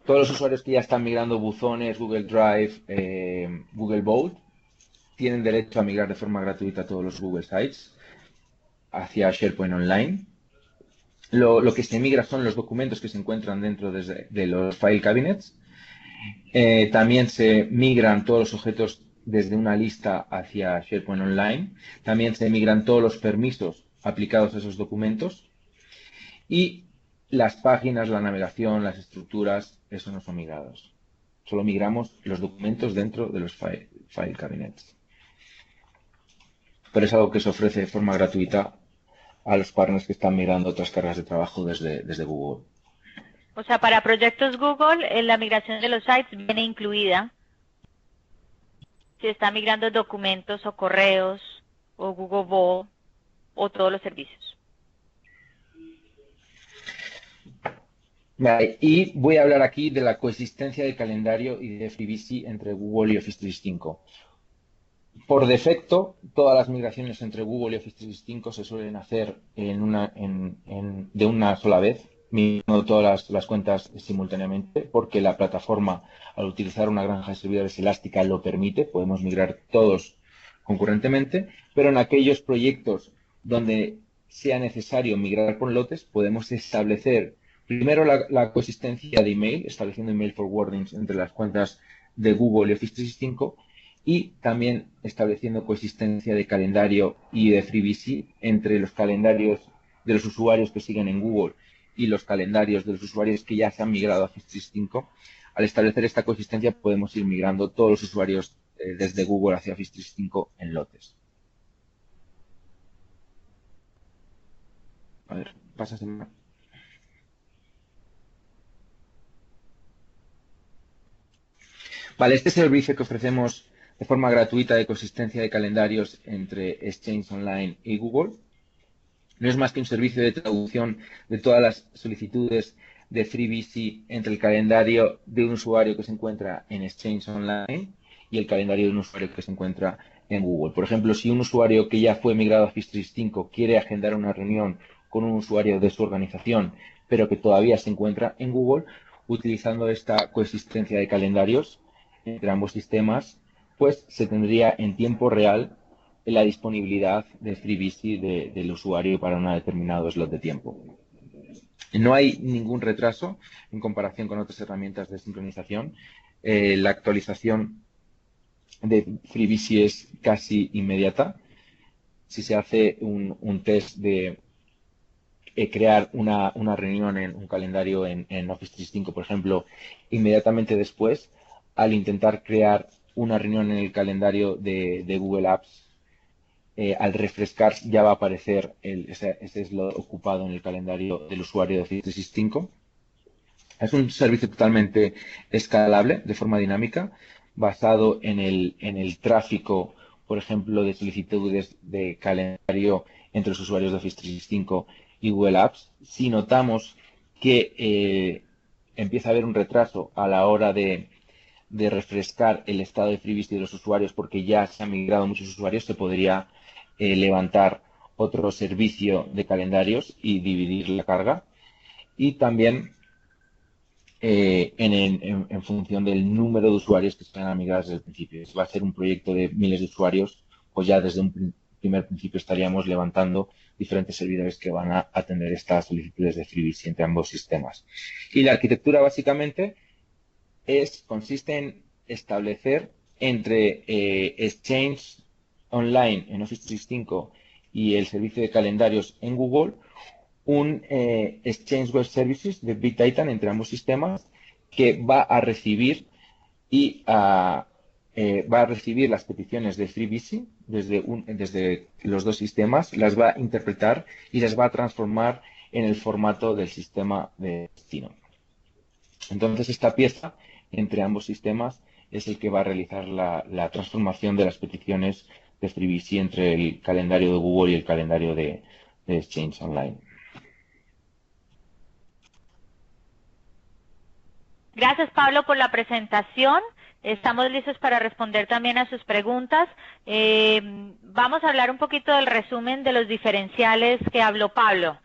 Todos los usuarios que ya están migrando buzones, Google Drive, Google Vault, tienen derecho a migrar de forma gratuita todos los Google Sites hacia SharePoint Online. Lo que se migra son los documentos que se encuentran dentro de los File Cabinets. También se migran todos los objetos desde una lista hacia SharePoint Online. También se migran todos los permisos aplicados a esos documentos. Y las páginas, la navegación, las estructuras, eso no son migrados. Solo migramos los documentos dentro de los file cabinets. Pero es algo que se ofrece de forma gratuita a los partners que están migrando otras cargas de trabajo desde Google. O sea, para proyectos Google, la migración de los sites viene incluida. Si está migrando documentos o correos o Google Vault o todos los servicios. Vale, y voy a hablar aquí de la coexistencia de calendario y de FreeBSD entre Google y Office 365. Por defecto, todas las migraciones entre Google y Office 365 se suelen hacer de una sola vez, migrando todas las cuentas simultáneamente, porque la plataforma, al utilizar una granja de servidores elástica, lo permite. Podemos migrar todos concurrentemente, pero en aquellos proyectos donde sea necesario migrar con lotes, podemos establecer primero la coexistencia de email, estableciendo email forwardings entre las cuentas de Google y Office 365, y también estableciendo coexistencia de calendario y de FreeBSD entre los calendarios de los usuarios que siguen en Google y los calendarios de los usuarios que ya se han migrado a Office 365. Al establecer esta coexistencia podemos ir migrando todos los usuarios desde Google hacia Office 365 en lotes. A ver, pasas en... Vale, este servicio que ofrecemos de forma gratuita de consistencia de calendarios entre Exchange Online y Google no es más que un servicio de traducción de todas las solicitudes de FreeBSD entre el calendario de un usuario que se encuentra en Exchange Online y el calendario de un usuario que se encuentra en Google. Por ejemplo, si un usuario que ya fue migrado a Office 365 quiere agendar una reunión con un usuario de su organización, pero que todavía se encuentra en Google, utilizando esta coexistencia de calendarios entre ambos sistemas, pues se tendría en tiempo real la disponibilidad de FreeBSD del usuario para un determinado slot de tiempo. No hay ningún retraso en comparación con otras herramientas de sincronización. La actualización de FreeBSD es casi inmediata. Si se hace un test de crear una reunión en un calendario en Office 365, por ejemplo, inmediatamente después, al intentar crear una reunión en el calendario de Google Apps, al refrescar ya va a aparecer ese slot ocupado en el calendario del usuario de Office 365. Es un servicio totalmente escalable, de forma dinámica, basado en el tráfico, por ejemplo, de solicitudes de calendario entre los usuarios de Office 365 y Google Apps. Si notamos que empieza a haber un retraso a la hora de refrescar el estado de FreeBSD de los usuarios porque ya se han migrado muchos usuarios, se podría levantar otro servicio de calendarios y dividir la carga. Y también en función del número de usuarios que se van a migrar desde el principio. Si va a ser un proyecto de miles de usuarios, pues ya desde un primer principio estaríamos levantando diferentes servidores que van a atender estas solicitudes de FreeBSD entre ambos sistemas. Y la arquitectura básicamente consiste en establecer entre Exchange Online en Office 365 y el servicio de calendarios en Google, un Exchange Web Services de Big Titan entre ambos sistemas que va a recibir las peticiones de FreeBSD desde los dos sistemas, las va a interpretar y las va a transformar en el formato del sistema de destino. Entonces, esta pieza entre ambos sistemas es el que va a realizar la transformación de las peticiones de FreeBSD entre el calendario de Google y el calendario de Exchange Online. Gracias, Pablo, por la presentación. Estamos listos para responder también a sus preguntas. Vamos a hablar un poquito del resumen de los diferenciales que habló Pablo.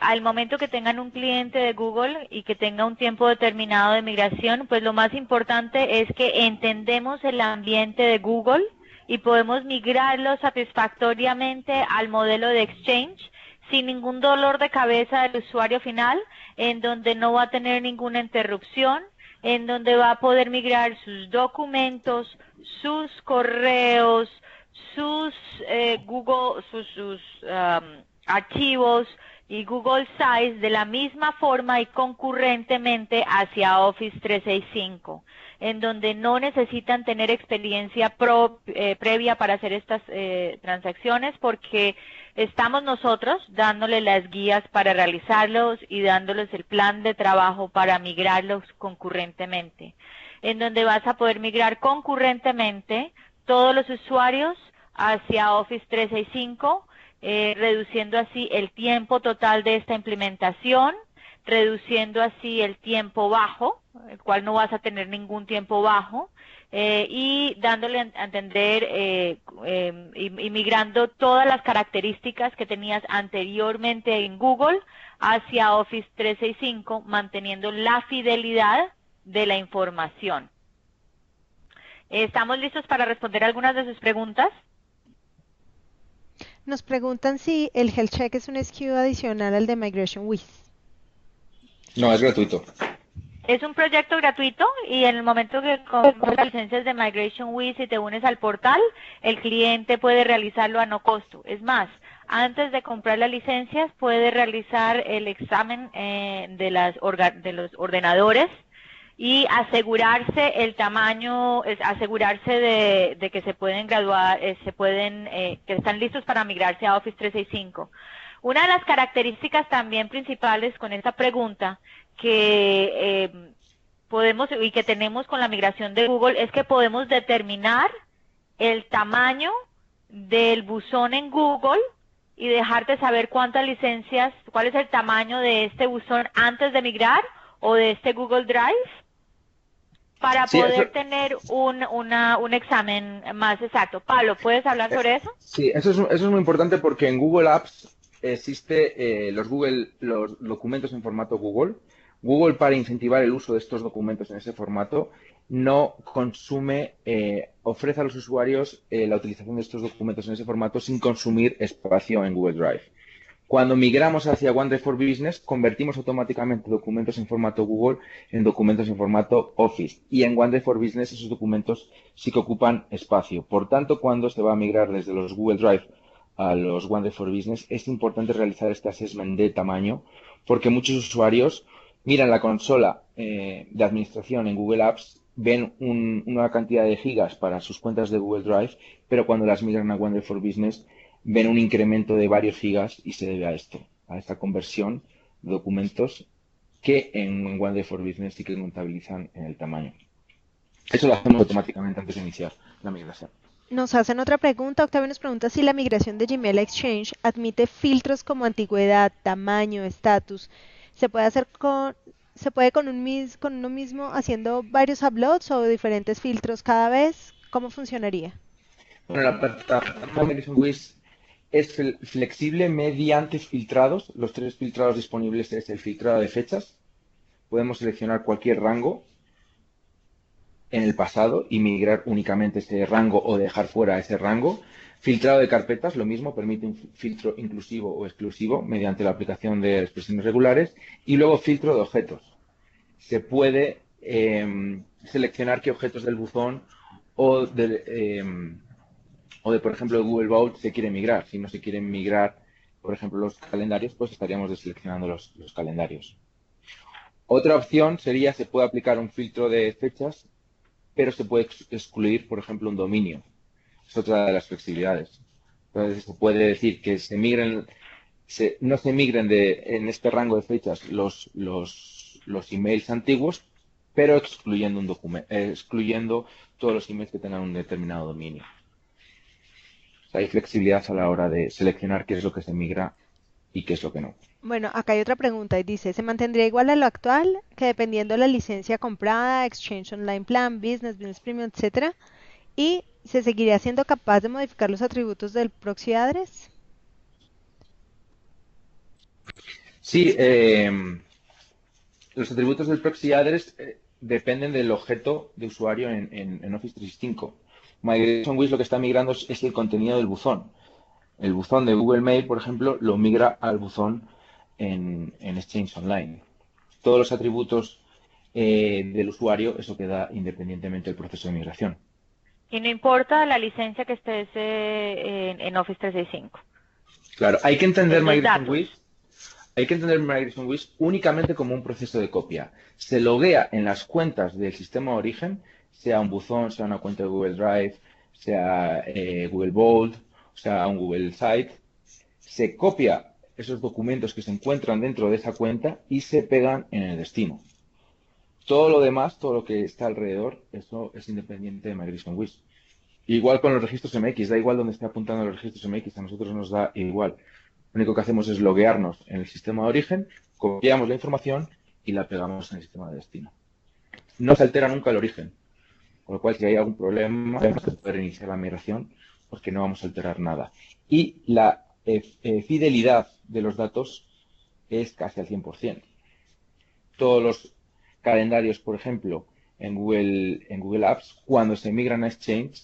Al momento que tengan un cliente de Google y que tenga un tiempo determinado de migración, pues lo más importante es que entendemos el ambiente de Google y podemos migrarlo satisfactoriamente al modelo de Exchange sin ningún dolor de cabeza del usuario final, en donde no va a tener ninguna interrupción, en donde va a poder migrar sus documentos, sus correos, sus archivos y Google Sites de la misma forma y concurrentemente hacia Office 365, en donde no necesitan tener experiencia previa para hacer estas transacciones, porque estamos nosotros dándole las guías para realizarlos y dándoles el plan de trabajo para migrarlos concurrentemente, en donde vas a poder migrar concurrentemente todos los usuarios hacia Office 365, reduciendo así el tiempo total de esta implementación, reduciendo así el tiempo bajo, el cual no vas a tener ningún tiempo bajo, y dándole a entender y migrando todas las características que tenías anteriormente en Google hacia Office 365, manteniendo la fidelidad de la información. ¿Estamos listos para responder algunas de sus preguntas? Nos preguntan si el Health Check es un SKU adicional al de Migration Wiz. No, es gratuito. Es un proyecto gratuito y en el momento que compras las licencias de Migration Wiz y te unes al portal, el cliente puede realizarlo a no costo. Es más, antes de comprar las licencias puede realizar el examen de los ordenadores y asegurarse el tamaño, asegurarse de que se pueden graduar, que están listos para migrarse a Office 365. Una de las características también principales con esta pregunta que podemos y que tenemos con la migración de Google es que podemos determinar el tamaño del buzón en Google y dejarte saber cuántas licencias, cuál es el tamaño de este buzón antes de migrar o de este Google Drive, para poder tener un examen más exacto. Pablo, ¿puedes hablar sobre eso? Sí, eso es muy importante porque en Google Apps existe los documentos en formato Google. Google, para incentivar el uso de estos documentos en ese formato, no consume, ofrece a los usuarios la utilización de estos documentos en ese formato sin consumir espacio en Google Drive. Cuando migramos hacia OneDrive for Business, convertimos automáticamente documentos en formato Google en documentos en formato Office. Y en OneDrive for Business esos documentos sí que ocupan espacio. Por tanto, cuando se va a migrar desde los Google Drive a los OneDrive for Business, es importante realizar este assessment de tamaño, porque muchos usuarios miran la consola de administración en Google Apps, ven una cantidad de gigas para sus cuentas de Google Drive, pero cuando las migran a OneDrive for Business ven un incremento de varios gigas y se debe a esto, a esta conversión de documentos que en OneDrive for Business sí que contabilizan en el tamaño. Eso lo hacemos automáticamente antes de iniciar la migración. Nos hacen otra pregunta. Octavio nos pregunta si la migración de Gmail a Exchange admite filtros como antigüedad, tamaño, estatus. ¿Se puede hacer con uno mismo haciendo varios uploads o diferentes filtros cada vez? ¿Cómo funcionaría? Bueno, la plataforma Migration Wiz es flexible mediante filtrados. Los 3 filtrados disponibles es el filtrado de fechas. Podemos seleccionar cualquier rango en el pasado y migrar únicamente ese rango o dejar fuera ese rango. Filtrado de carpetas, lo mismo, permite un filtro inclusivo o exclusivo mediante la aplicación de expresiones regulares. Y luego filtro de objetos. Se puede seleccionar qué objetos del buzón o por ejemplo, de Google Vault se quiere migrar. Si no se quieren migrar, por ejemplo, los calendarios, pues estaríamos deseleccionando los calendarios. Otra opción sería, se puede aplicar un filtro de fechas, pero se puede excluir, por ejemplo, un dominio. Es otra de las flexibilidades. Entonces, se puede decir que no se migren en este rango de fechas los emails antiguos, pero excluyendo excluyendo todos los emails que tengan un determinado dominio. O sea, hay flexibilidad a la hora de seleccionar qué es lo que se migra y qué es lo que no. Bueno, acá hay otra pregunta y dice, ¿se mantendría igual a lo actual, que dependiendo de la licencia comprada, Exchange Online Plan, Business, Business Premium, etcétera? ¿Y se seguiría siendo capaz de modificar los atributos del proxy address? Sí, los atributos del proxy address dependen del objeto de usuario en Office 365. Migration Wish lo que está migrando es el contenido del buzón. El buzón de Google Mail, por ejemplo, lo migra al buzón en Exchange Online. Todos los atributos del usuario, eso queda independientemente del proceso de migración. Y no importa la licencia que estés en Office 365. Claro, hay que entender Los Migration datos. Wish, hay que entender Migration Wish únicamente como un proceso de copia. Se loguea en las cuentas del sistema de origen, sea un buzón, sea una cuenta de Google Drive, sea Google Vault, sea un Google Site. Se copia esos documentos que se encuentran dentro de esa cuenta y se pegan en el destino. Todo lo demás, todo lo que está alrededor, eso es independiente de Migration Wish. Igual con los registros MX, da igual donde esté apuntando los registros MX, a nosotros nos da igual. Lo único que hacemos es loguearnos en el sistema de origen, copiamos la información y la pegamos en el sistema de destino. No se altera nunca el origen, con lo cual si hay algún problema, vamos a poder iniciar la migración porque no vamos a alterar nada. Y la fidelidad de los datos es casi al 100%. Todos los calendarios, por ejemplo, en Google Apps, cuando se migran a Exchange,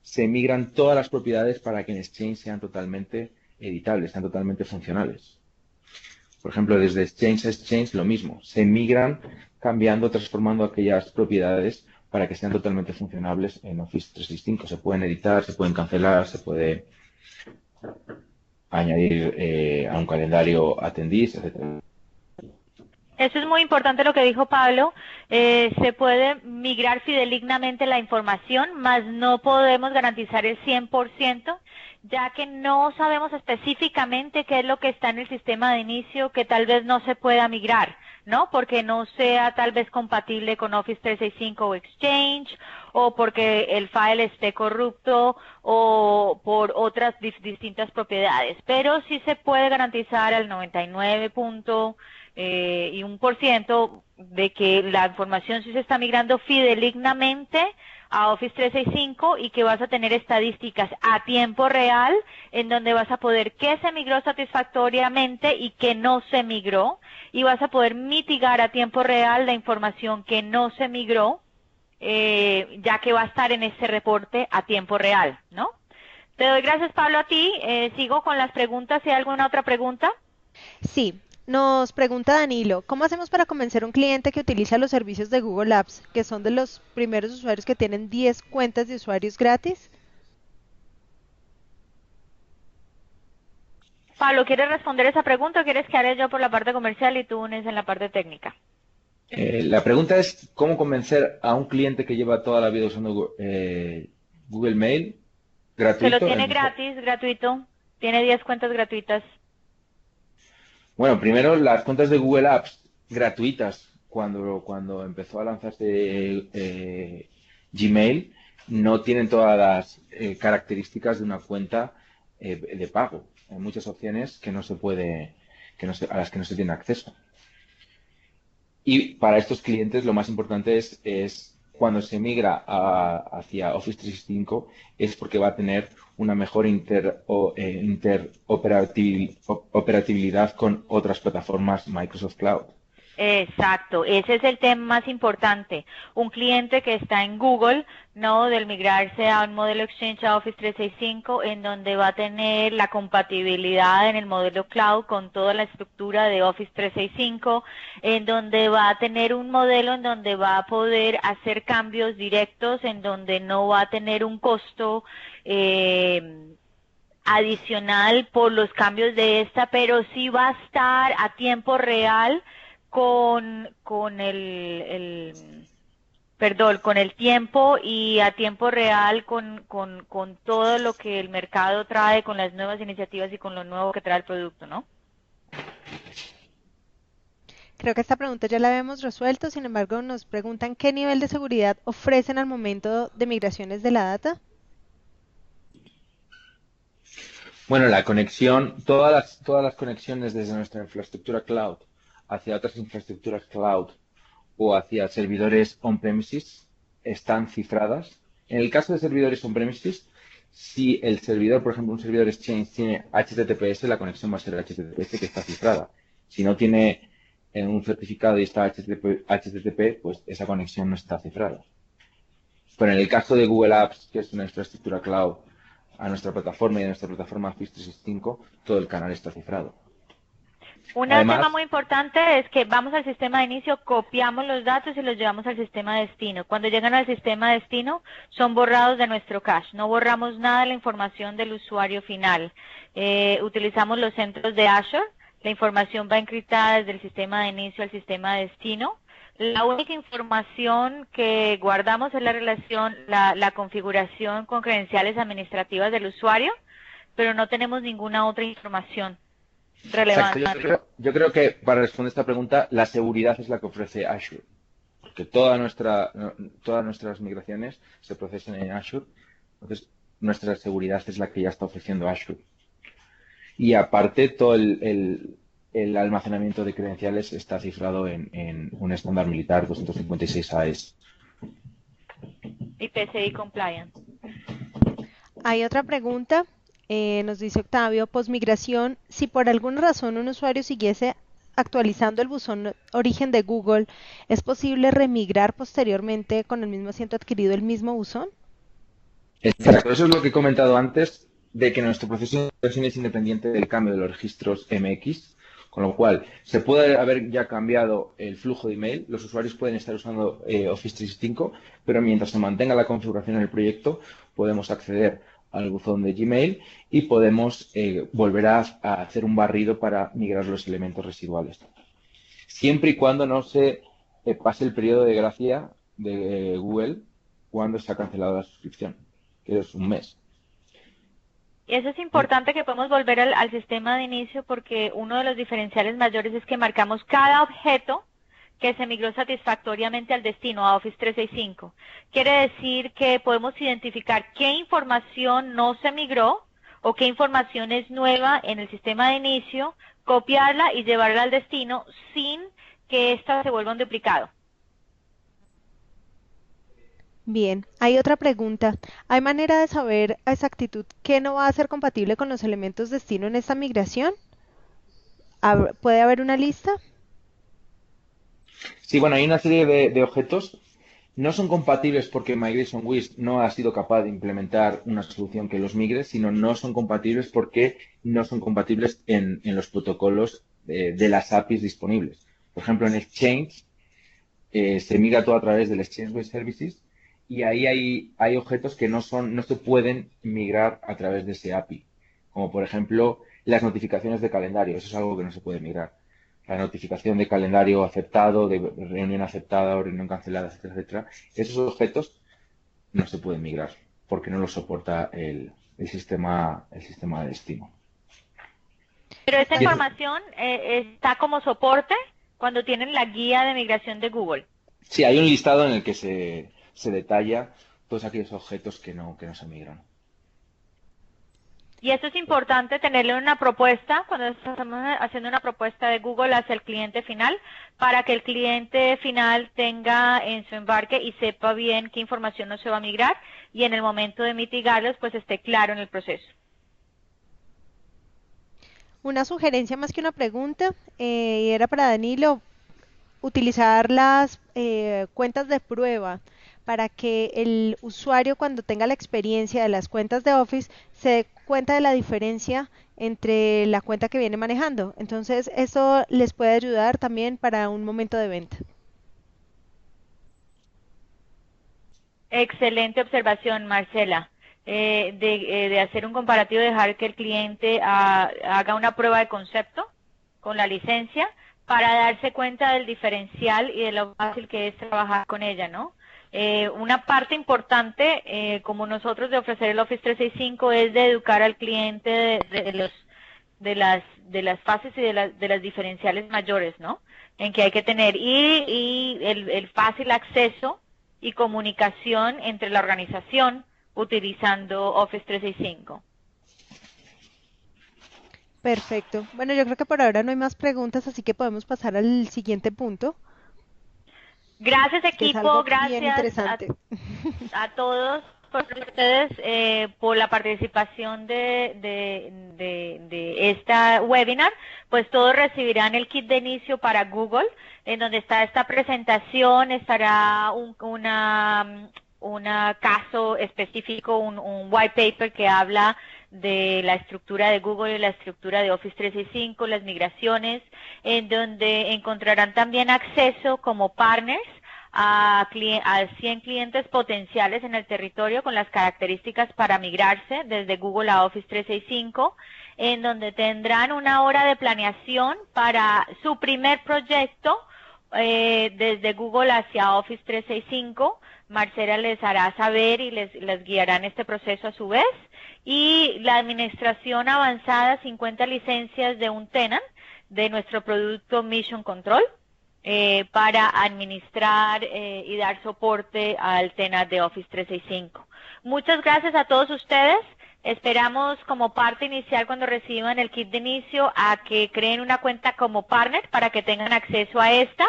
se migran todas las propiedades para que en Exchange sean totalmente editables, sean totalmente funcionales. Por ejemplo, desde Exchange a Exchange lo mismo. Se migran cambiando, transformando aquellas propiedades para que sean totalmente funcionables en Office 365. Se pueden editar, se pueden cancelar, se puede añadir a un calendario attendees, etcétera. Eso es muy importante lo que dijo Pablo. Se puede migrar fidedignamente la información, mas no podemos garantizar el 100%, ya que no sabemos específicamente qué es lo que está en el sistema de inicio que tal vez no se pueda migrar, ¿no? Porque no sea tal vez compatible con Office 365 o Exchange, o porque el file esté corrupto, o por otras distintas propiedades. Pero sí se puede garantizar al 99 y 1% de que la información sí se está migrando fidedignamente a Office 365 y que vas a tener estadísticas a tiempo real en donde vas a poder qué se migró satisfactoriamente y qué no se migró, y vas a poder mitigar a tiempo real la información que no se migró, ya que va a estar en ese reporte a tiempo real, ¿no? Te doy gracias, Pablo, a ti. Sigo con las preguntas. ¿Hay alguna otra pregunta? Sí, nos pregunta Danilo, ¿cómo hacemos para convencer a un cliente que utiliza los servicios de Google Apps, que son de los primeros usuarios que tienen 10 cuentas de usuarios gratis? Pablo, ¿quieres responder esa pregunta o quieres que haré yo por la parte comercial y tú unes en la parte técnica? La pregunta es cómo convencer a un cliente que lleva toda la vida usando Google Mail Se lo gratuito. tiene gratis, gratuito. Tiene 10 cuentas gratuitas. Bueno, primero las cuentas de Google Apps gratuitas, cuando empezó a lanzarse Gmail, no tienen todas las características de una cuenta de pago. Hay muchas opciones que no se puede, a las que no se tiene acceso. Y para estos clientes lo más importante es cuando se migra hacia Office 365 es porque va a tener una mejor interoperabilidad con otras plataformas Microsoft Cloud. Exacto, ese es el tema más importante. Un cliente que está en Google, ¿no? Del migrarse a un modelo Exchange a Office 365, en donde va a tener la compatibilidad en el modelo cloud con toda la estructura de Office 365, en donde va a tener un modelo en donde va a poder hacer cambios directos, en donde no va a tener un costo adicional por los cambios de esta, pero sí va a estar a tiempo real con con el tiempo y a tiempo real con todo lo que el mercado trae, con las nuevas iniciativas y con lo nuevo que trae el producto, ¿no? Creo que esta pregunta ya la habíamos resuelto, sin embargo nos preguntan qué nivel de seguridad ofrecen al momento de migraciones de la data. Bueno, la conexión, todas las conexiones desde nuestra infraestructura cloud hacia otras infraestructuras cloud o hacia servidores on-premises están cifradas. En el caso de servidores on-premises, si el servidor, por ejemplo, un servidor Exchange tiene HTTPS, la conexión va a ser HTTPS que está cifrada. Si no tiene un certificado y está HTTP, pues esa conexión no está cifrada. Pero en el caso de Google Apps, que es una infraestructura cloud a nuestra plataforma y a nuestra plataforma Office 365, todo el canal está cifrado. Un Además, tema muy importante es que vamos al sistema de inicio, copiamos los datos y los llevamos al sistema de destino. Cuando llegan al sistema de destino, son borrados de nuestro cache. No borramos nada de la información del usuario final. Utilizamos los centros de Azure. La información va encriptada desde el sistema de inicio al sistema de destino. La única información que guardamos es la relación, la configuración con credenciales administrativas del usuario, pero no tenemos ninguna otra información relevante. Exacto, yo creo que para responder esta pregunta, la seguridad es la que ofrece Azure. Porque todas nuestras migraciones se procesan en Azure. Entonces, nuestra seguridad es la que ya está ofreciendo Azure. Y aparte, todo el almacenamiento de credenciales está cifrado en un estándar militar 256 AES. Y PCI compliant. Hay otra pregunta, nos dice Octavio, posmigración, si por alguna razón un usuario siguiese actualizando el buzón origen de Google, ¿es posible remigrar posteriormente con el mismo asiento adquirido el mismo buzón? Exacto, eso es lo que he comentado antes, de que nuestro proceso de migración es independiente del cambio de los registros MX, con lo cual se puede haber ya cambiado el flujo de email, los usuarios pueden estar usando Office 365, pero mientras se mantenga la configuración en el proyecto, podemos acceder al buzón de Gmail y podemos volver a hacer un barrido para migrar los elementos residuales. Siempre y cuando no se pase el periodo de gracia de Google cuando se ha cancelado la suscripción, que es un mes. Y eso es importante que podemos volver al sistema de inicio porque uno de los diferenciales mayores es que marcamos cada objeto que se migró satisfactoriamente al destino, a Office 365. Quiere decir que podemos identificar qué información no se migró o qué información es nueva en el sistema de inicio, copiarla y llevarla al destino sin que ésta se vuelva un duplicado. Bien, hay otra pregunta. ¿Hay manera de saber a exactitud qué no va a ser compatible con los elementos destino en esta migración? ¿Puede haber una lista? Sí, bueno, hay una serie de objetos. No son compatibles porque MigrationWiz no ha sido capaz de implementar una solución que los migre, sino no son compatibles porque no son compatibles en los protocolos de las APIs disponibles. Por ejemplo, en Exchange se migra todo a través del Exchange Web Services y ahí hay objetos que no se pueden migrar a través de ese API, como por ejemplo las notificaciones de calendario. Eso es algo que no se puede migrar. La notificación de calendario aceptado, de reunión aceptada o reunión cancelada, etcétera, etcétera. Esos objetos no se pueden migrar porque no los soporta el sistema de destino. Pero esta información está como soporte cuando tienen la guía de migración de Google. Sí, hay un listado en el que se detalla todos aquellos objetos que no se migran. Y esto es importante tenerle una propuesta, cuando estamos haciendo una propuesta de Google hacia el cliente final, para que el cliente final tenga en su embarque y sepa bien qué información no se va a migrar y en el momento de mitigarlos pues esté claro en el proceso. Una sugerencia más que una pregunta, y era para Danilo, utilizar las cuentas de prueba para que el usuario cuando tenga la experiencia de las cuentas de Office se dé cuenta de la diferencia entre la cuenta que viene manejando. Entonces, eso les puede ayudar también para un momento de venta. Excelente observación, Marcela. De hacer un comparativo, dejar que el cliente haga una prueba de concepto con la licencia para darse cuenta del diferencial y de lo fácil que es trabajar con ella, ¿no? Una parte importante, como nosotros de ofrecer el Office 365, es de educar al cliente de las fases y de las diferenciales mayores, ¿no? en que hay que tener y el fácil acceso y comunicación entre la organización utilizando Office 365. Perfecto. Bueno, yo creo que por ahora no hay más preguntas, así que podemos pasar al siguiente punto, Gracias que es equipo, algo bien gracias interesante. a todos por ustedes por la participación de esta webinar. Pues todos recibirán el kit de inicio para Google, en donde está esta presentación, estará una caso específico, un white paper que habla de la estructura de Google y la estructura de Office 365, las migraciones, en donde encontrarán también acceso como partners a 100 clientes potenciales en el territorio con las características para migrarse desde Google a Office 365, en donde tendrán una hora de planeación para su primer proyecto desde Google hacia Office 365. Marcela les hará saber y les guiará en este proceso a su vez. Y la administración avanzada, 50 licencias de un tenant de nuestro producto Mission Control. Para administrar y dar soporte al tenant de Office 365. Muchas gracias a todos ustedes. Esperamos como parte inicial cuando reciban el kit de inicio a que creen una cuenta como partner para que tengan acceso a esta.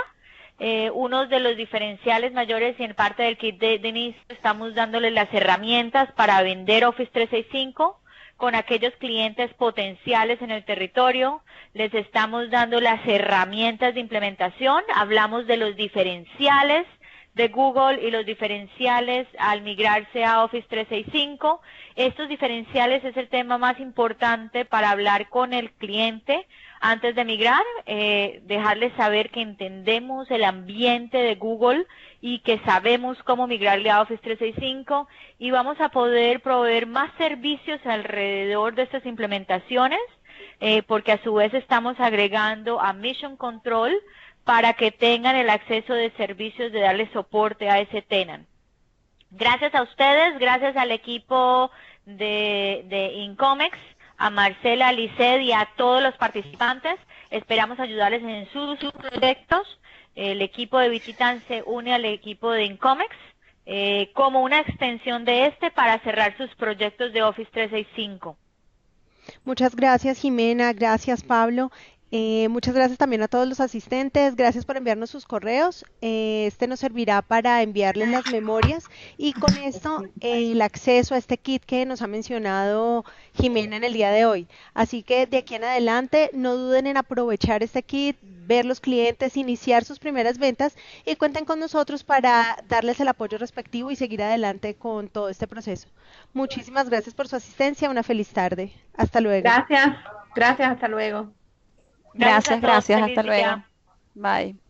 Uno de los diferenciales mayores y en parte del kit de inicio estamos dándoles las herramientas para vender Office 365 con aquellos clientes potenciales en el territorio. Les estamos dando las herramientas de implementación. Hablamos de los diferenciales de Google y los diferenciales al migrarse a Office 365. Estos diferenciales es el tema más importante para hablar con el cliente antes de migrar, dejarles saber que entendemos el ambiente de Google y que sabemos cómo migrarle a Office 365 y vamos a poder proveer más servicios alrededor de estas implementaciones porque a su vez estamos agregando a Mission Control para que tengan el acceso de servicios de darle soporte a ese tenant. Gracias a ustedes, gracias al equipo de Incomex, a Marcela, a Lisset y a todos los participantes. Esperamos ayudarles en sus proyectos. El equipo de Visitan se une al equipo de Incomex como una extensión de para cerrar sus proyectos de Office 365. Muchas gracias, Jimena. Gracias, Pablo. Muchas gracias también a todos los asistentes. Gracias por enviarnos sus correos. Este nos servirá para enviarles las memorias y con esto el acceso a este kit que nos ha mencionado Jimena en el día de hoy. Así que de aquí en adelante no duden en aprovechar este kit, ver los clientes, iniciar sus primeras ventas y cuenten con nosotros para darles el apoyo respectivo y seguir adelante con todo este proceso. Muchísimas gracias por su asistencia. Una feliz tarde. Hasta luego. Gracias, hasta luego. Gracias, Gracias, hasta hasta luego. día. Bye.